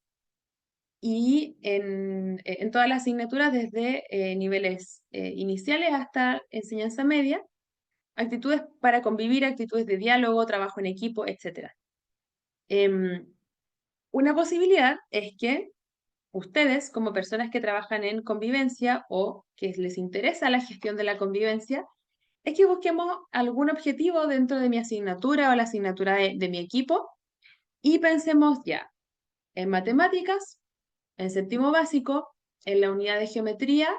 y en todas las asignaturas, desde niveles iniciales hasta enseñanza media, actitudes para convivir, actitudes de diálogo, trabajo en equipo, etc. Em, una posibilidad es que ustedes, como personas que trabajan en convivencia o que les interesa la gestión de la convivencia, es que busquemos algún objetivo dentro de mi asignatura o la asignatura de mi equipo y pensemos ya en matemáticas, en séptimo básico, en la unidad de geometría,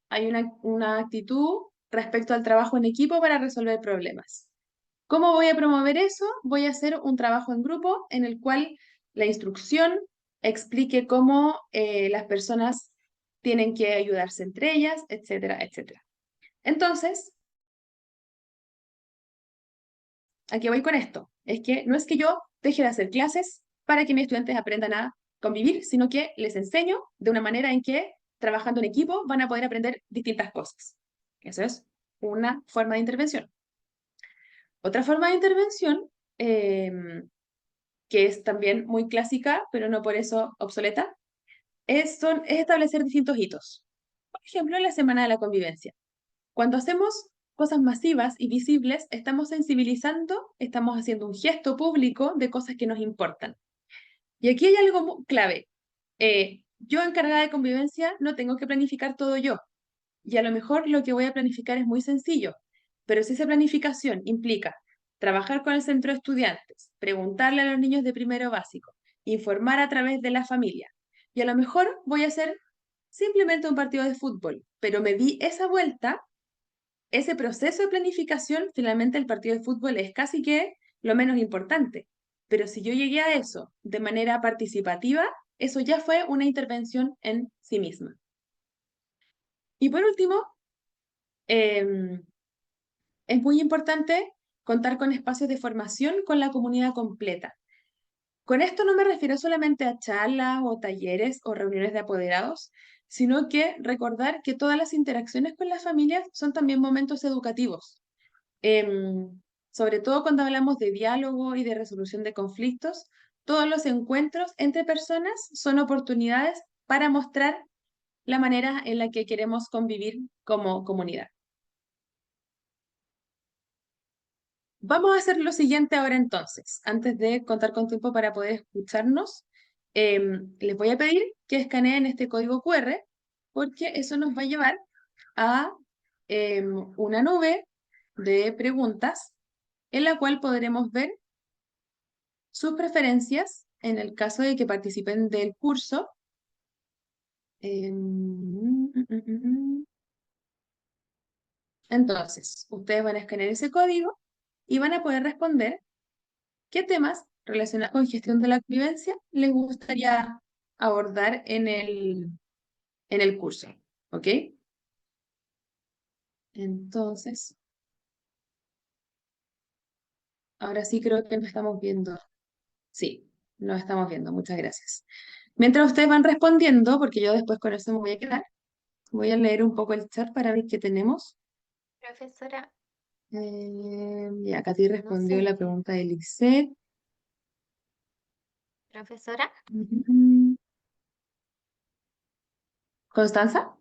hay una actitud respecto al trabajo en equipo para resolver problemas. ¿Cómo voy a promover eso? Voy a hacer un trabajo en grupo en el cual la instrucción explique cómo las personas tienen que ayudarse entre ellas, etcétera, etcétera. Entonces, ¿a qué voy con esto? Es que no es que yo deje de hacer clases para que mis estudiantes aprendan a convivir, sino que les enseño de una manera en que trabajando en equipo van a poder aprender distintas cosas. Eso es una forma de intervención. Otra forma de intervención, que es también muy clásica, pero no por eso obsoleta, es establecer distintos hitos. Por ejemplo, la Semana de la Convivencia. Cuando hacemos cosas masivas y visibles, estamos sensibilizando, estamos haciendo un gesto público de cosas que nos importan. Y aquí hay algo clave. Yo encargada de convivencia no tengo que planificar todo yo. Y a lo mejor lo que voy a planificar es muy sencillo, pero si esa planificación implica trabajar con el centro de estudiantes, preguntarle a los niños de primero básico, informar a través de la familia, y a lo mejor voy a hacer simplemente un partido de fútbol, pero me di esa vuelta, ese proceso de planificación, finalmente el partido de fútbol es casi que lo menos importante. Pero si yo llegué a eso de manera participativa, eso ya fue una intervención en sí misma. Y por último, em, es muy importante contar con espacios de formación con la comunidad completa. Con esto no me refiero solamente a charlas o talleres o reuniones de apoderados, sino que recordar que todas las interacciones con las familias son también momentos educativos. Sobre todo cuando hablamos de diálogo y de resolución de conflictos, todos los encuentros entre personas son oportunidades para mostrar la manera en la que queremos convivir como comunidad. Vamos a hacer lo siguiente ahora entonces. Antes de contar con tiempo para poder escucharnos, les voy a pedir que escaneen este código QR porque eso nos va a llevar a una nube de preguntas en la cual podremos ver sus preferencias en el caso de que participen del curso. Entonces, ustedes van a escanear ese código y van a poder responder qué temas relacionados con gestión de la convivencia les gustaría abordar en el curso. ¿Ok? Entonces, ahora sí creo que nos estamos viendo. Sí, nos estamos viendo. Muchas gracias. Mientras ustedes van respondiendo, porque yo después con eso me voy a quedar, voy a leer un poco el chat para ver qué tenemos. Profesora, Ya, Katy no respondió sé, la pregunta de Lisette. profesora, Mm, ¿Constanza?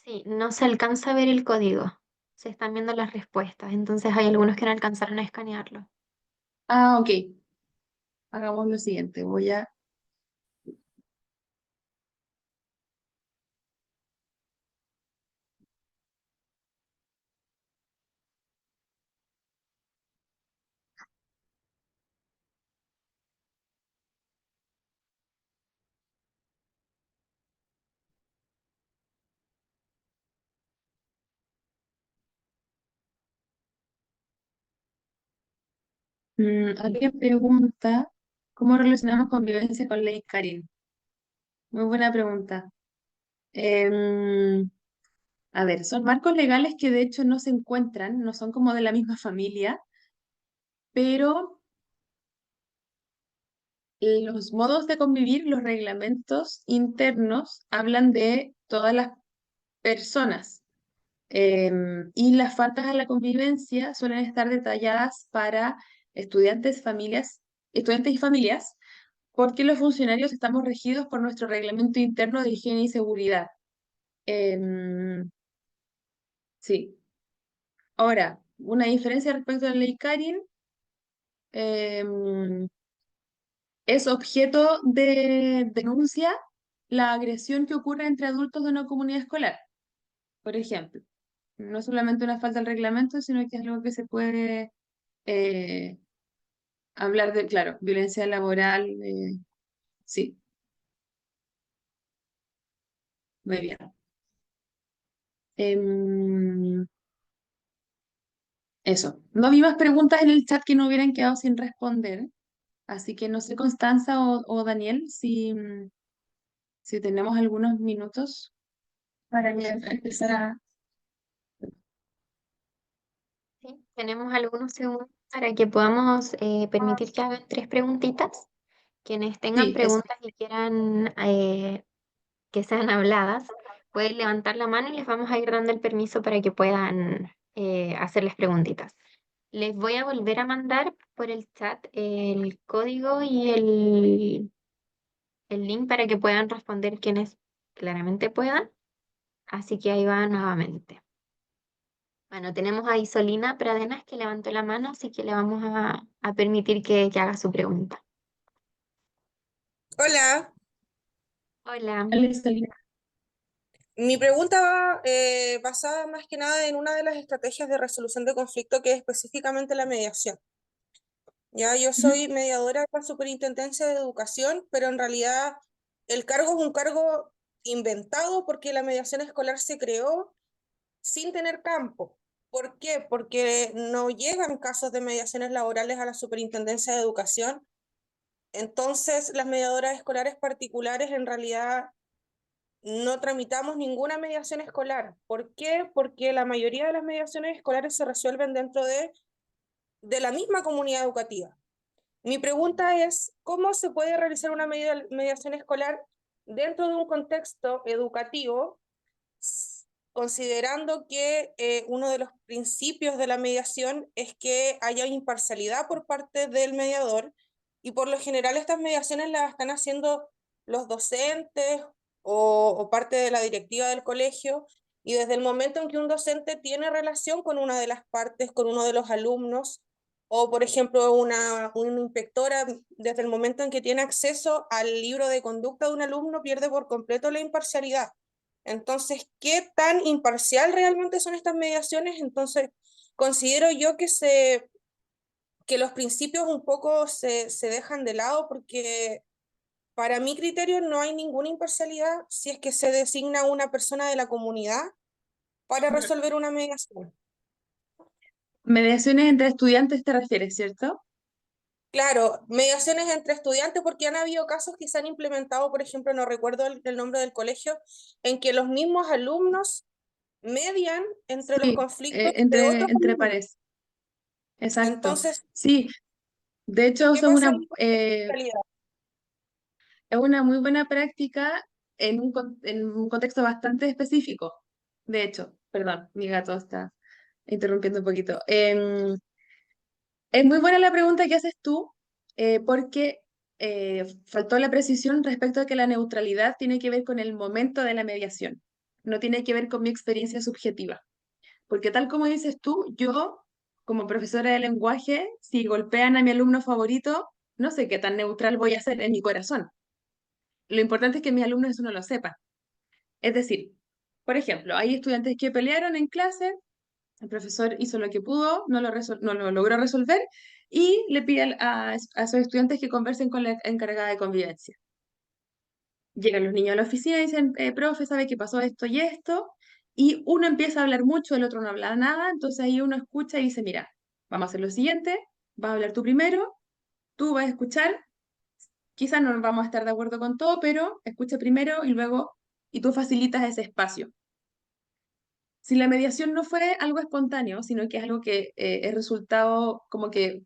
sí, no se alcanza a ver el código. Se están viendo las respuestas, entonces hay algunos que no alcanzaron a escanearlo. Ah, ok. Hagamos lo siguiente. Voy a... Alguien pregunta, ¿cómo relacionamos convivencia con Ley Karin? Muy buena pregunta. Em, a ver, son marcos legales que de hecho no se encuentran, no son como de la misma familia, pero los modos de convivir, los reglamentos internos hablan de todas las personas. Y las faltas a la convivencia suelen estar detalladas para estudiantes, estudiantes y familias, porque los funcionarios estamos regidos por nuestro reglamento interno de higiene y seguridad. Em, sí. Ahora, una diferencia respecto a la ley Karin, em, es objeto de denuncia la agresión que ocurre entre adultos de una comunidad escolar, por ejemplo. No solamente una falta al reglamento, sino que es algo que se puede eh, hablar de, claro, violencia laboral, sí, muy bien. Em, eso. No vi más preguntas en el chat que no hubieran quedado sin responder, así que no sé, Constanza o Daniel, si tenemos algunos minutos para empezar a... Sí, tenemos algunos segundos para que podamos permitir que hagan tres preguntitas. Quienes tengan Sí, eso. preguntas y quieran que sean habladas, pueden levantar la mano y les vamos a ir dando el permiso para que puedan hacerles preguntitas. Les voy a volver a mandar por el chat el código y el link para que puedan responder quienes claramente puedan. Así que ahí va nuevamente. Bueno, tenemos a Isolina Pradenas que levantó la mano, así que le vamos a permitir que haga su pregunta. Hola, Hola. Dale, Celina. mi pregunta va basada más que nada en una de las estrategias de resolución de conflicto que es específicamente la mediación. Ya, yo Ujú. soy mediadora de la Superintendencia de Educación, pero en realidad el cargo es un cargo inventado porque la mediación escolar se creó sin tener campo. ¿Por qué? Porque no llegan casos de mediaciones laborales a la Superintendencia de Educación. Entonces, las mediadoras escolares particulares en realidad no tramitamos ninguna mediación escolar. ¿Por qué? Porque la mayoría de las mediaciones escolares se resuelven dentro de la misma comunidad educativa. Mi pregunta es, ¿cómo se puede realizar una mediación escolar dentro de un contexto educativo, considerando que uno de los principios de la mediación es que haya imparcialidad por parte del mediador y por lo general estas mediaciones las están haciendo los docentes o parte de la directiva del colegio y desde el momento en que un docente tiene relación con una de las partes, con uno de los alumnos, o por ejemplo una inspectora, desde el momento en que tiene acceso al libro de conducta de un alumno, pierde por completo la imparcialidad. Entonces, ¿qué tan imparcial realmente son estas mediaciones? Entonces, considero yo que los principios un poco se dejan de lado porque para mi criterio no hay ninguna imparcialidad si es que se designa una persona de la comunidad para Ujú. resolver una mediación. Mediaciones entre estudiantes te refieres, ¿cierto? Claro, mediaciones entre estudiantes, porque han habido casos que se han implementado, por ejemplo, no recuerdo el nombre del colegio, en que los mismos alumnos median entre los Sí, conflictos de entre, otros entre alumnos. pares. Exacto. Entonces, Sí, de hecho, ¿qué eso pasa ahí con la realidad? es una muy buena práctica en un contexto bastante específico. De hecho, perdón, mi gato está interrumpiendo un poquito. Es muy buena la pregunta que haces tú, porque faltó la precisión respecto a que la neutralidad tiene que ver con el momento de la mediación, no tiene que ver con mi experiencia subjetiva. Porque tal como dices tú, yo, como profesora de lenguaje, si golpean a mi alumno favorito, no sé qué tan neutral voy a ser en mi corazón. Lo importante es que mis alumnos eso no lo sepan. Es decir, por ejemplo, hay estudiantes que pelearon en clase, el profesor hizo lo que pudo, no lo logró resolver y le pide a esos estudiantes que conversen con la encargada de convivencia. Llegan los niños a la oficina y dicen, profe, ¿sabe qué pasó esto y esto? Y uno empieza a hablar mucho, el otro no habla nada, entonces ahí uno escucha y dice, mira, vamos a hacer lo siguiente, vas a hablar tú primero, tú vas a escuchar, quizás no vamos a estar de acuerdo con todo, pero escucha primero y luego, y tú facilitas ese espacio. Si la mediación no fue algo espontáneo, sino que es algo que es resultado como que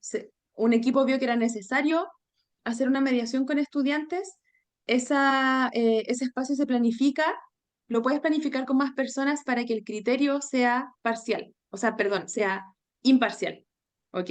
un equipo vio que era necesario hacer una mediación con estudiantes, ese espacio se planifica, lo puedes planificar con más personas para que el criterio sea parcial, o sea, perdón, sea imparcial, ¿ok?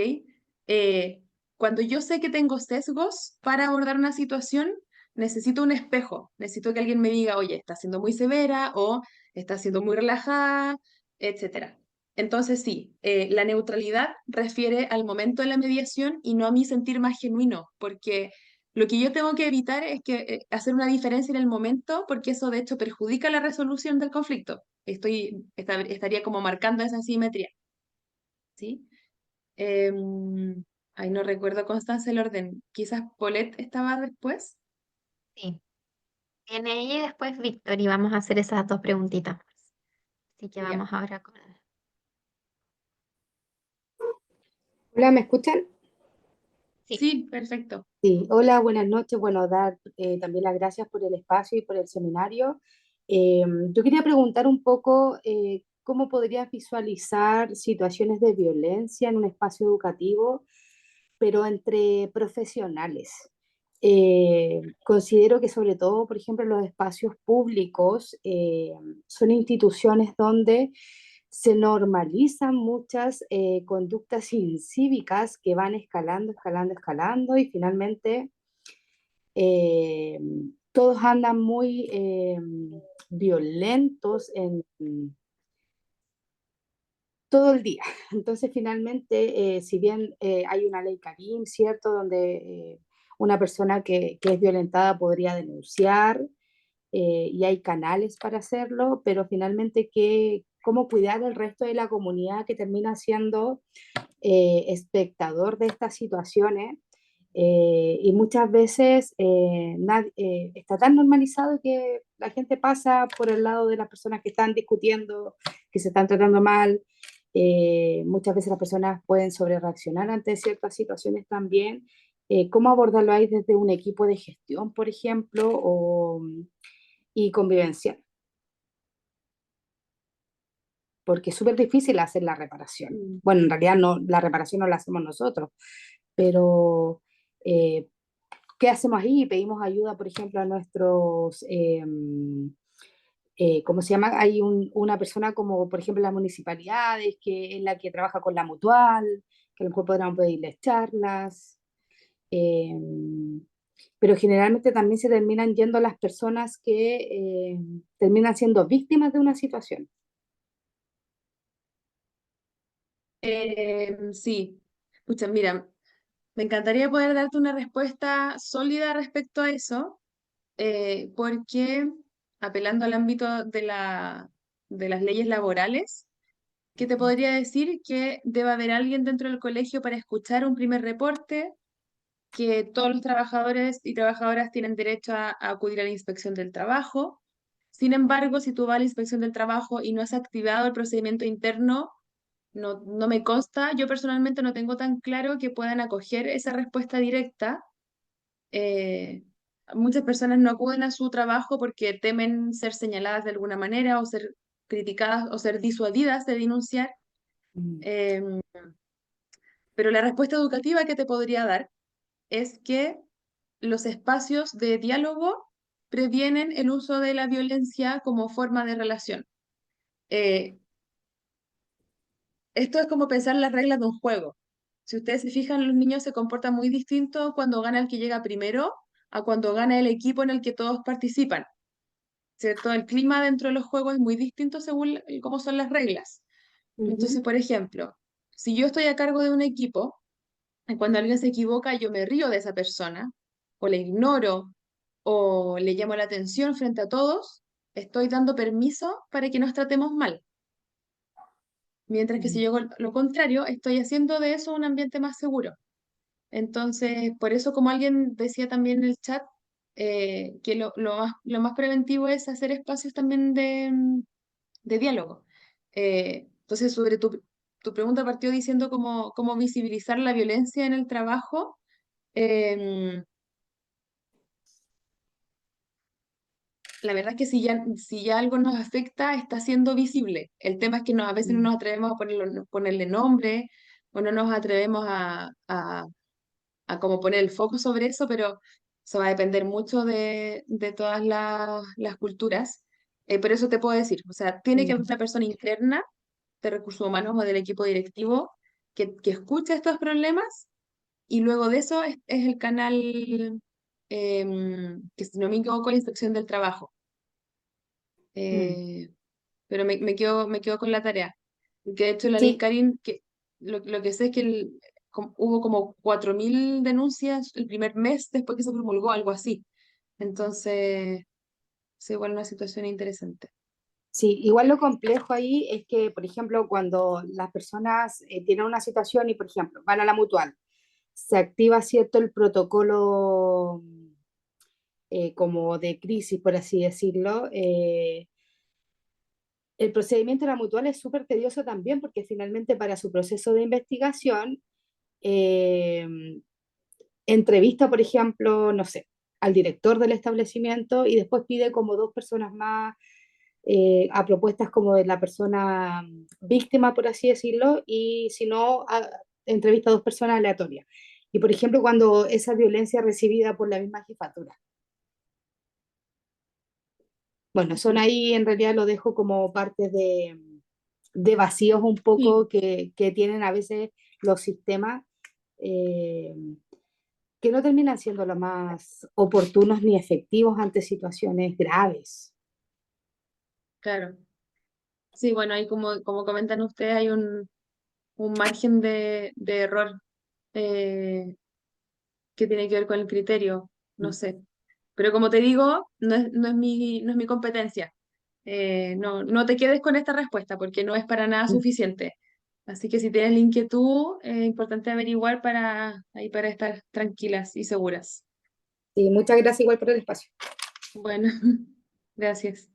Cuando yo sé que tengo sesgos para abordar una situación, necesito un espejo, necesito que alguien me diga, oye, está siendo muy severa o está siendo muy relajada, etcétera. Entonces, sí, la neutralidad refiere al momento de la mediación y no a mi sentir más genuino, porque Lo que yo tengo que evitar es que hacer una diferencia en el momento, porque eso de hecho perjudica la resolución del conflicto. Estaría como marcando esa asimetría, ¿sí? Ay, no recuerdo, Constanza, el orden. Quizás Paulette estaba después. Sí, viene ella y después Víctor y vamos a hacer esas dos preguntitas más. Así que Ya. vamos ahora con... Hola, ¿me escuchan? Sí, Sí, perfecto. Sí, hola, buenas noches. Bueno, dar también las gracias por el espacio y por el seminario. Yo quería preguntar un poco cómo podrías visualizar situaciones de violencia en un espacio educativo, pero entre profesionales. Considero que sobre todo, por ejemplo, los espacios públicos son instituciones donde se normalizan muchas conductas incívicas que van escalando, escalando, escalando y finalmente eh, todos andan muy violentos todo el día. Entonces, finalmente, si bien hay una ley Karim, ¿cierto?, donde una persona que es violentada podría denunciar y hay canales para hacerlo, pero finalmente, ¿cómo cuidar el resto de la comunidad que termina siendo espectador de estas situaciones? Y muchas veces está tan normalizado que la gente pasa por el lado de las personas que están discutiendo, que se están tratando mal. Muchas veces las personas pueden sobrereaccionar ante ciertas situaciones también. ¿Cómo abordarlo ahí desde un equipo de gestión, por ejemplo, y convivencia? Porque es súper difícil hacer la reparación. Mm. Bueno, en realidad no, la reparación no la hacemos nosotros, pero eh, ¿qué hacemos ahí? Pedimos ayuda, por ejemplo, a nuestros, ¿cómo se llama? Hay una persona como, por ejemplo, las municipalidades, que es la que trabaja con la mutual, que a lo mejor podrán pedirles charlas, eh, pero generalmente también se terminan yendo las personas que terminan siendo víctimas de una situación. Sí. Pucha, mira, me encantaría poder darte una respuesta sólida respecto a eso, porque apelando al ámbito de las leyes laborales, ¿qué te podría decir? Que debe haber alguien dentro del colegio para escuchar un primer reporte, que todos los trabajadores y trabajadoras tienen derecho a acudir a la inspección del trabajo. Sin embargo, si tú vas a la inspección del trabajo y no has activado el procedimiento interno, no me consta, yo personalmente no tengo tan claro que puedan acoger esa respuesta directa. Eh, Muchas personas no acuden a su trabajo porque temen ser señaladas de alguna manera o ser criticadas o ser disuadidas de denunciar. Mm, Em, pero la respuesta educativa que te podría dar es que los espacios de diálogo previenen el uso de la violencia como forma de relación. Eh, Esto es como pensar las reglas de un juego. Si ustedes se fijan, los niños se comportan muy distinto cuando gana el que llega primero a cuando gana el equipo en el que todos participan, ¿cierto? El clima dentro de los juegos es muy distinto según cómo son las reglas. Entonces, ujú, por ejemplo, si yo estoy a cargo de un equipo, y cuando alguien se equivoca, yo me río de esa persona, o le ignoro, o le llamo la atención frente a todos, estoy dando permiso para que nos tratemos mal. Mientras que si mm, yo hago lo contrario, estoy haciendo de eso un ambiente más seguro. Entonces, por eso, como alguien decía también en el chat, que lo más preventivo es hacer espacios también de diálogo. Entonces, sobre tu pregunta partió diciendo cómo visibilizar la violencia en el trabajo. Em, la verdad es que si ya algo nos afecta, está siendo visible. El tema es que a veces no mm, nos atrevemos a ponerle nombre o no nos atrevemos a como poner el foco sobre eso, pero eso va a depender mucho de todas las culturas. Por eso te puedo decir, o sea, tiene que haber mm, una persona interna de recursos humanos o del equipo directivo que escuche estos problemas y luego de eso es el canal, que si no me equivoco, la inspección del trabajo. mm. Eh, pero me quedo con la tarea. Porque de hecho la ley Sí, Karin, que lo que sé es que hubo como 4.000 denuncias el primer mes después que se promulgó, algo así. Entonces, es igual una situación interesante. Sí, igual lo complejo ahí es que, por ejemplo, cuando las personas tienen una situación y, por ejemplo, van a la mutual, se activa, ¿cierto?, el protocolo como de crisis, por así decirlo. El procedimiento de la mutual es súper tedioso también porque finalmente para su proceso de investigación eh, entrevista, por ejemplo, no sé, al director del establecimiento y después pide como dos personas más a propuestas como de la persona víctima, por así decirlo, y si no, entrevista a dos personas aleatorias. Y por ejemplo, cuando esa violencia es recibida por la misma jefatura. Bueno, son ahí, en realidad lo dejo como parte de vacíos un Sí, poco que tienen a veces los sistemas eh, que no terminan siendo los más oportunos ni efectivos ante situaciones graves. claro. Sí, bueno, ahí como comentan ustedes, hay un margen de error eh, que tiene que ver con el criterio, no sé. Pero como te digo, no es mi competencia. No te quedes con esta respuesta porque no es para nada suficiente. Así que si tienes la inquietud, es importante averiguar para estar tranquilas y seguras. Sí, muchas gracias igual por el espacio. Bueno, gracias.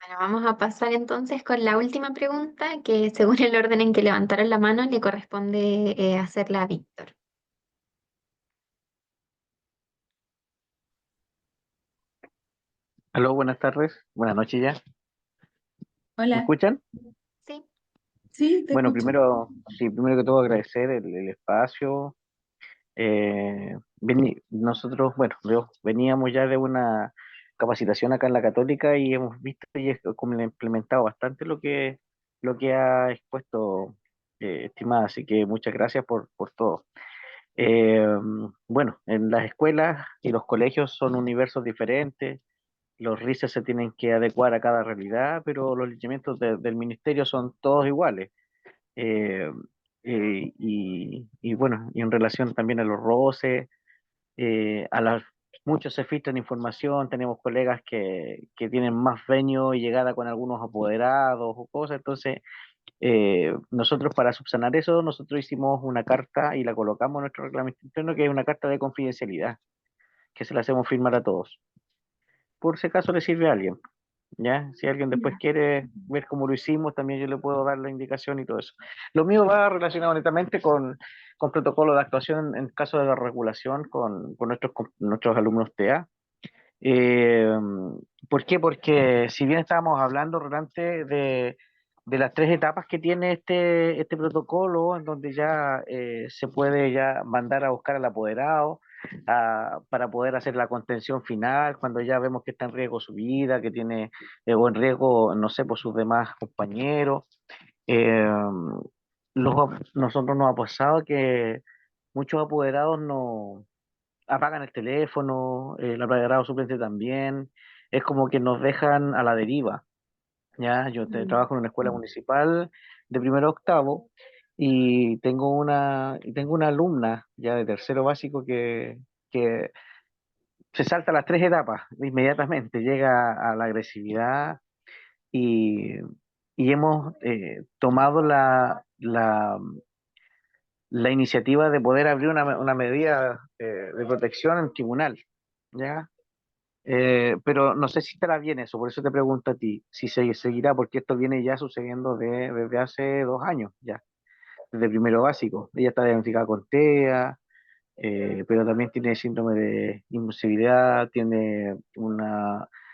Bueno, vamos a pasar entonces con la última pregunta, que según el orden en que levantaron la mano, le corresponde hacerla a Víctor. Aló, buenas tardes, buenas noches ya. ¿Me Hola, escuchan? Sí, sí, te Bueno, escucho. primero, sí, primero que todo agradecer el espacio. Nosotros, bueno, veníamos ya de una capacitación acá en la Católica y hemos visto y como implementado bastante lo que ha expuesto, estimada, así que muchas gracias por todo. Eh, bueno, en las escuelas y los colegios son universos diferentes. Los RICE se tienen que adecuar a cada realidad, pero los lineamientos del ministerio son todos iguales. Eh, y bueno, y en relación también a los roces, a las, muchos se filtran información, tenemos colegas que tienen más venio y llegada con algunos apoderados o cosas, entonces nosotros para subsanar eso, nosotros hicimos una carta y la colocamos en nuestro reglamento interno, que es una carta de confidencialidad, que se la hacemos firmar a todos, por si acaso le sirve a alguien. ¿Ya? Si alguien después quiere ver cómo lo hicimos, también yo le puedo dar la indicación y todo eso. Lo mío va relacionado netamente con protocolo de actuación en caso de la regulación con nuestros alumnos TEA. Eh, ¿Por qué? Porque si bien estábamos hablando realmente de las tres etapas que tiene este protocolo, en donde ya se puede ya mandar a buscar al apoderado para poder hacer la contención final, cuando ya vemos que está en riesgo su vida, que tiene o en riesgo, no sé, por sus demás compañeros. Eh, nosotros nos ha pasado que muchos apoderados no apagan el teléfono, el apoderado suplente también, es como que nos dejan a la deriva, ¿ya? Trabajo en una escuela municipal de primero a octavo y tengo una alumna ya de tercero básico que se salta las tres etapas inmediatamente, llega a la agresividad y, y hemos tomado la iniciativa de poder abrir una medida de protección en tribunal, ¿ya? Pero no sé si estará bien eso, por eso te pregunto a ti, si se seguirá, porque esto viene ya sucediendo desde hace 2 años ya, desde primero básico. Ella está diagnosticada con TEA, pero también tiene síndrome de impulsividad, tiene un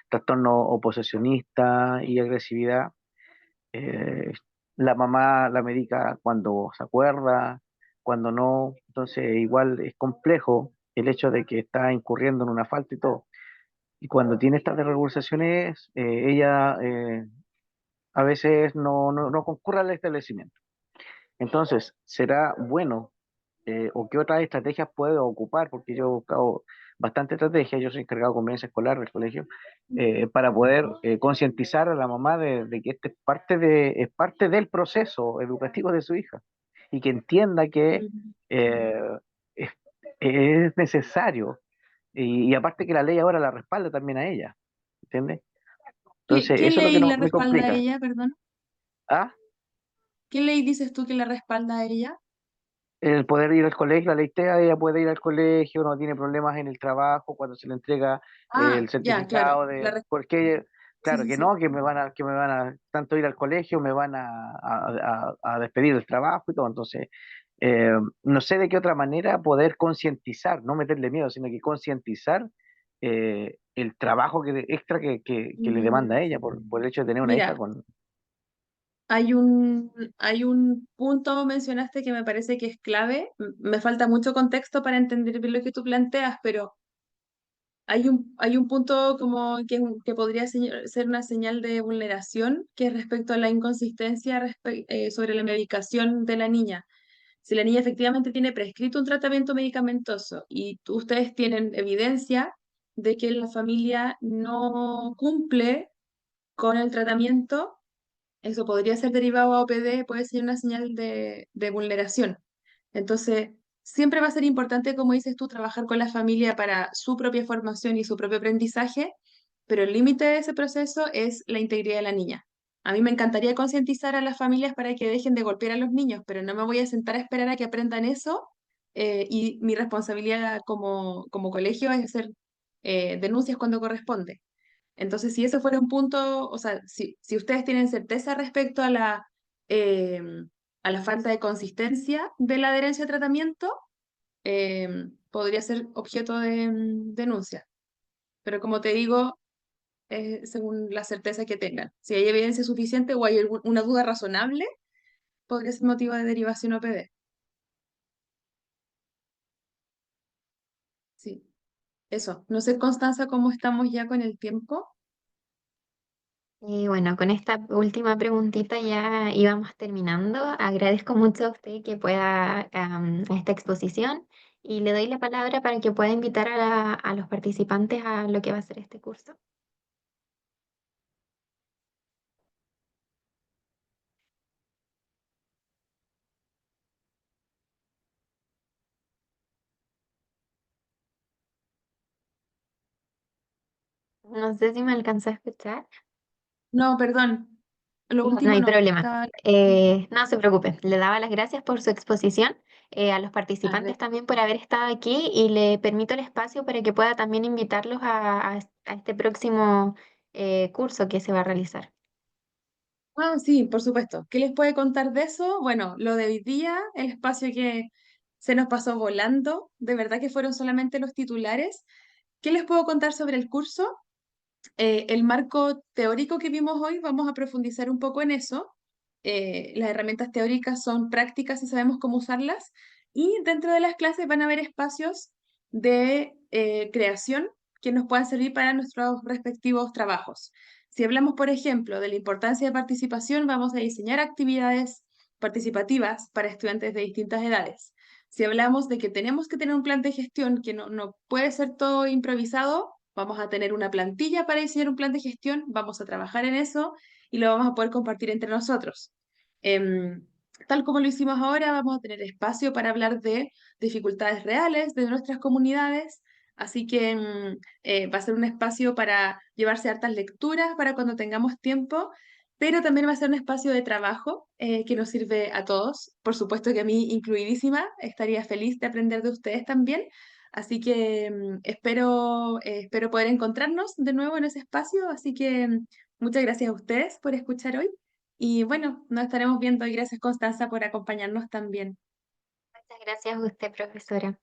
trastorno oposicionista y agresividad. Eh, la mamá la medica cuando se acuerda, cuando no, entonces igual es complejo el hecho de que está incurriendo en una falta y todo. Y cuando tiene estas desregularizaciones, ella a veces no concurre al establecimiento. Entonces, será bueno o qué otras estrategias puedo ocupar, porque yo he buscado bastante estrategias, yo soy encargado de convivencia escolar del colegio, para poder concientizar a la mamá de que este es parte del proceso educativo de su hija y que entienda que Ujú. es, es necesario. Y aparte que la ley ahora la respalda también a ella, ¿entiendes? ¿Qué, Entonces, qué eso es lo que ley la me respalda a complica. ella, perdón? ¿Ah? ¿Qué ley dices tú que la respalda a ella? El poder ir al colegio, la ley TEA, ella puede ir al colegio, no tiene problemas en el trabajo cuando se le entrega Ah, el ya, claro. certificado porque, Sí, claro, sí, que sí. no, que me van a, tanto ir al colegio, me van a despedir del trabajo y todo. Entonces, no sé de qué otra manera poder concientizar, no meterle miedo, sino que concientizar el trabajo extra que le demanda a ella por el hecho de tener una hija Mira, con... hay un punto mencionaste que me parece que es clave. Me falta mucho contexto para entender bien lo que tú planteas, pero hay un punto como que podría ser una señal de vulneración, que es respecto a la inconsistencia sobre la medicación de la niña. Si la niña efectivamente tiene prescrito un tratamiento medicamentoso y ustedes tienen evidencia de que la familia no cumple con el tratamiento, eso podría ser derivado a OPD, puede ser una señal de vulneración. Entonces, siempre va a ser importante, como dices tú, trabajar con la familia para su propia formación y su propio aprendizaje, pero el límite de ese proceso es la integridad de la niña. A mí me encantaría concientizar a las familias para que dejen de golpear a los niños, pero no me voy a sentar a esperar a que aprendan eso, y mi responsabilidad como colegio es hacer denuncias cuando corresponde. Entonces, si ese fuera un punto, o sea, si ustedes tienen certeza respecto eh, a la falta de consistencia de la adherencia al tratamiento, podría ser objeto de denuncia. Pero como te digo, según la certeza que tengan. Si hay evidencia suficiente o hay una duda razonable, podría ser motivo de derivación OPD. Sí, eso. No sé, Constanza, cómo estamos ya con el tiempo. Y bueno, con esta última preguntita ya íbamos terminando. Agradezco mucho a usted que pueda a esta exposición y le doy la palabra para que pueda invitar a los participantes a lo que va a ser este curso. No sé si me alcanzó a escuchar. No, perdón. Lo No, no último hay no. problema. No se preocupe. Le daba las gracias por su exposición, a los participantes también por haber estado aquí y le permito el espacio para que pueda también invitarlos a este próximo curso que se va a realizar. Ah, sí, por supuesto. ¿Qué les puede contar de eso? Bueno, lo de hoy día, el espacio que se nos pasó volando, de verdad que fueron solamente los titulares. ¿Qué les puedo contar sobre el curso? El marco teórico que vimos hoy, vamos a profundizar un poco en eso. Las herramientas teóricas son prácticas y sabemos cómo usarlas. Y dentro de las clases van a haber espacios de creación que nos puedan servir para nuestros respectivos trabajos. Si hablamos, por ejemplo, de la importancia de participación, vamos a diseñar actividades participativas para estudiantes de distintas edades. Si hablamos de que tenemos que tener un plan de gestión, que no puede ser todo improvisado, vamos a tener una plantilla para diseñar un plan de gestión, vamos a trabajar en eso y lo vamos a poder compartir entre nosotros. Em, Tal como lo hicimos ahora, vamos a tener espacio para hablar de dificultades reales de nuestras comunidades, así que va a ser un espacio para llevarse hartas lecturas para cuando tengamos tiempo, pero también va a ser un espacio de trabajo que nos sirve a todos. Por supuesto que a mí, incluidísima, estaría feliz de aprender de ustedes también. Así que espero poder encontrarnos de nuevo en ese espacio. Así que muchas gracias a ustedes por escuchar hoy. Y bueno, nos estaremos viendo y gracias Constanza por acompañarnos también. Muchas gracias a usted, profesora.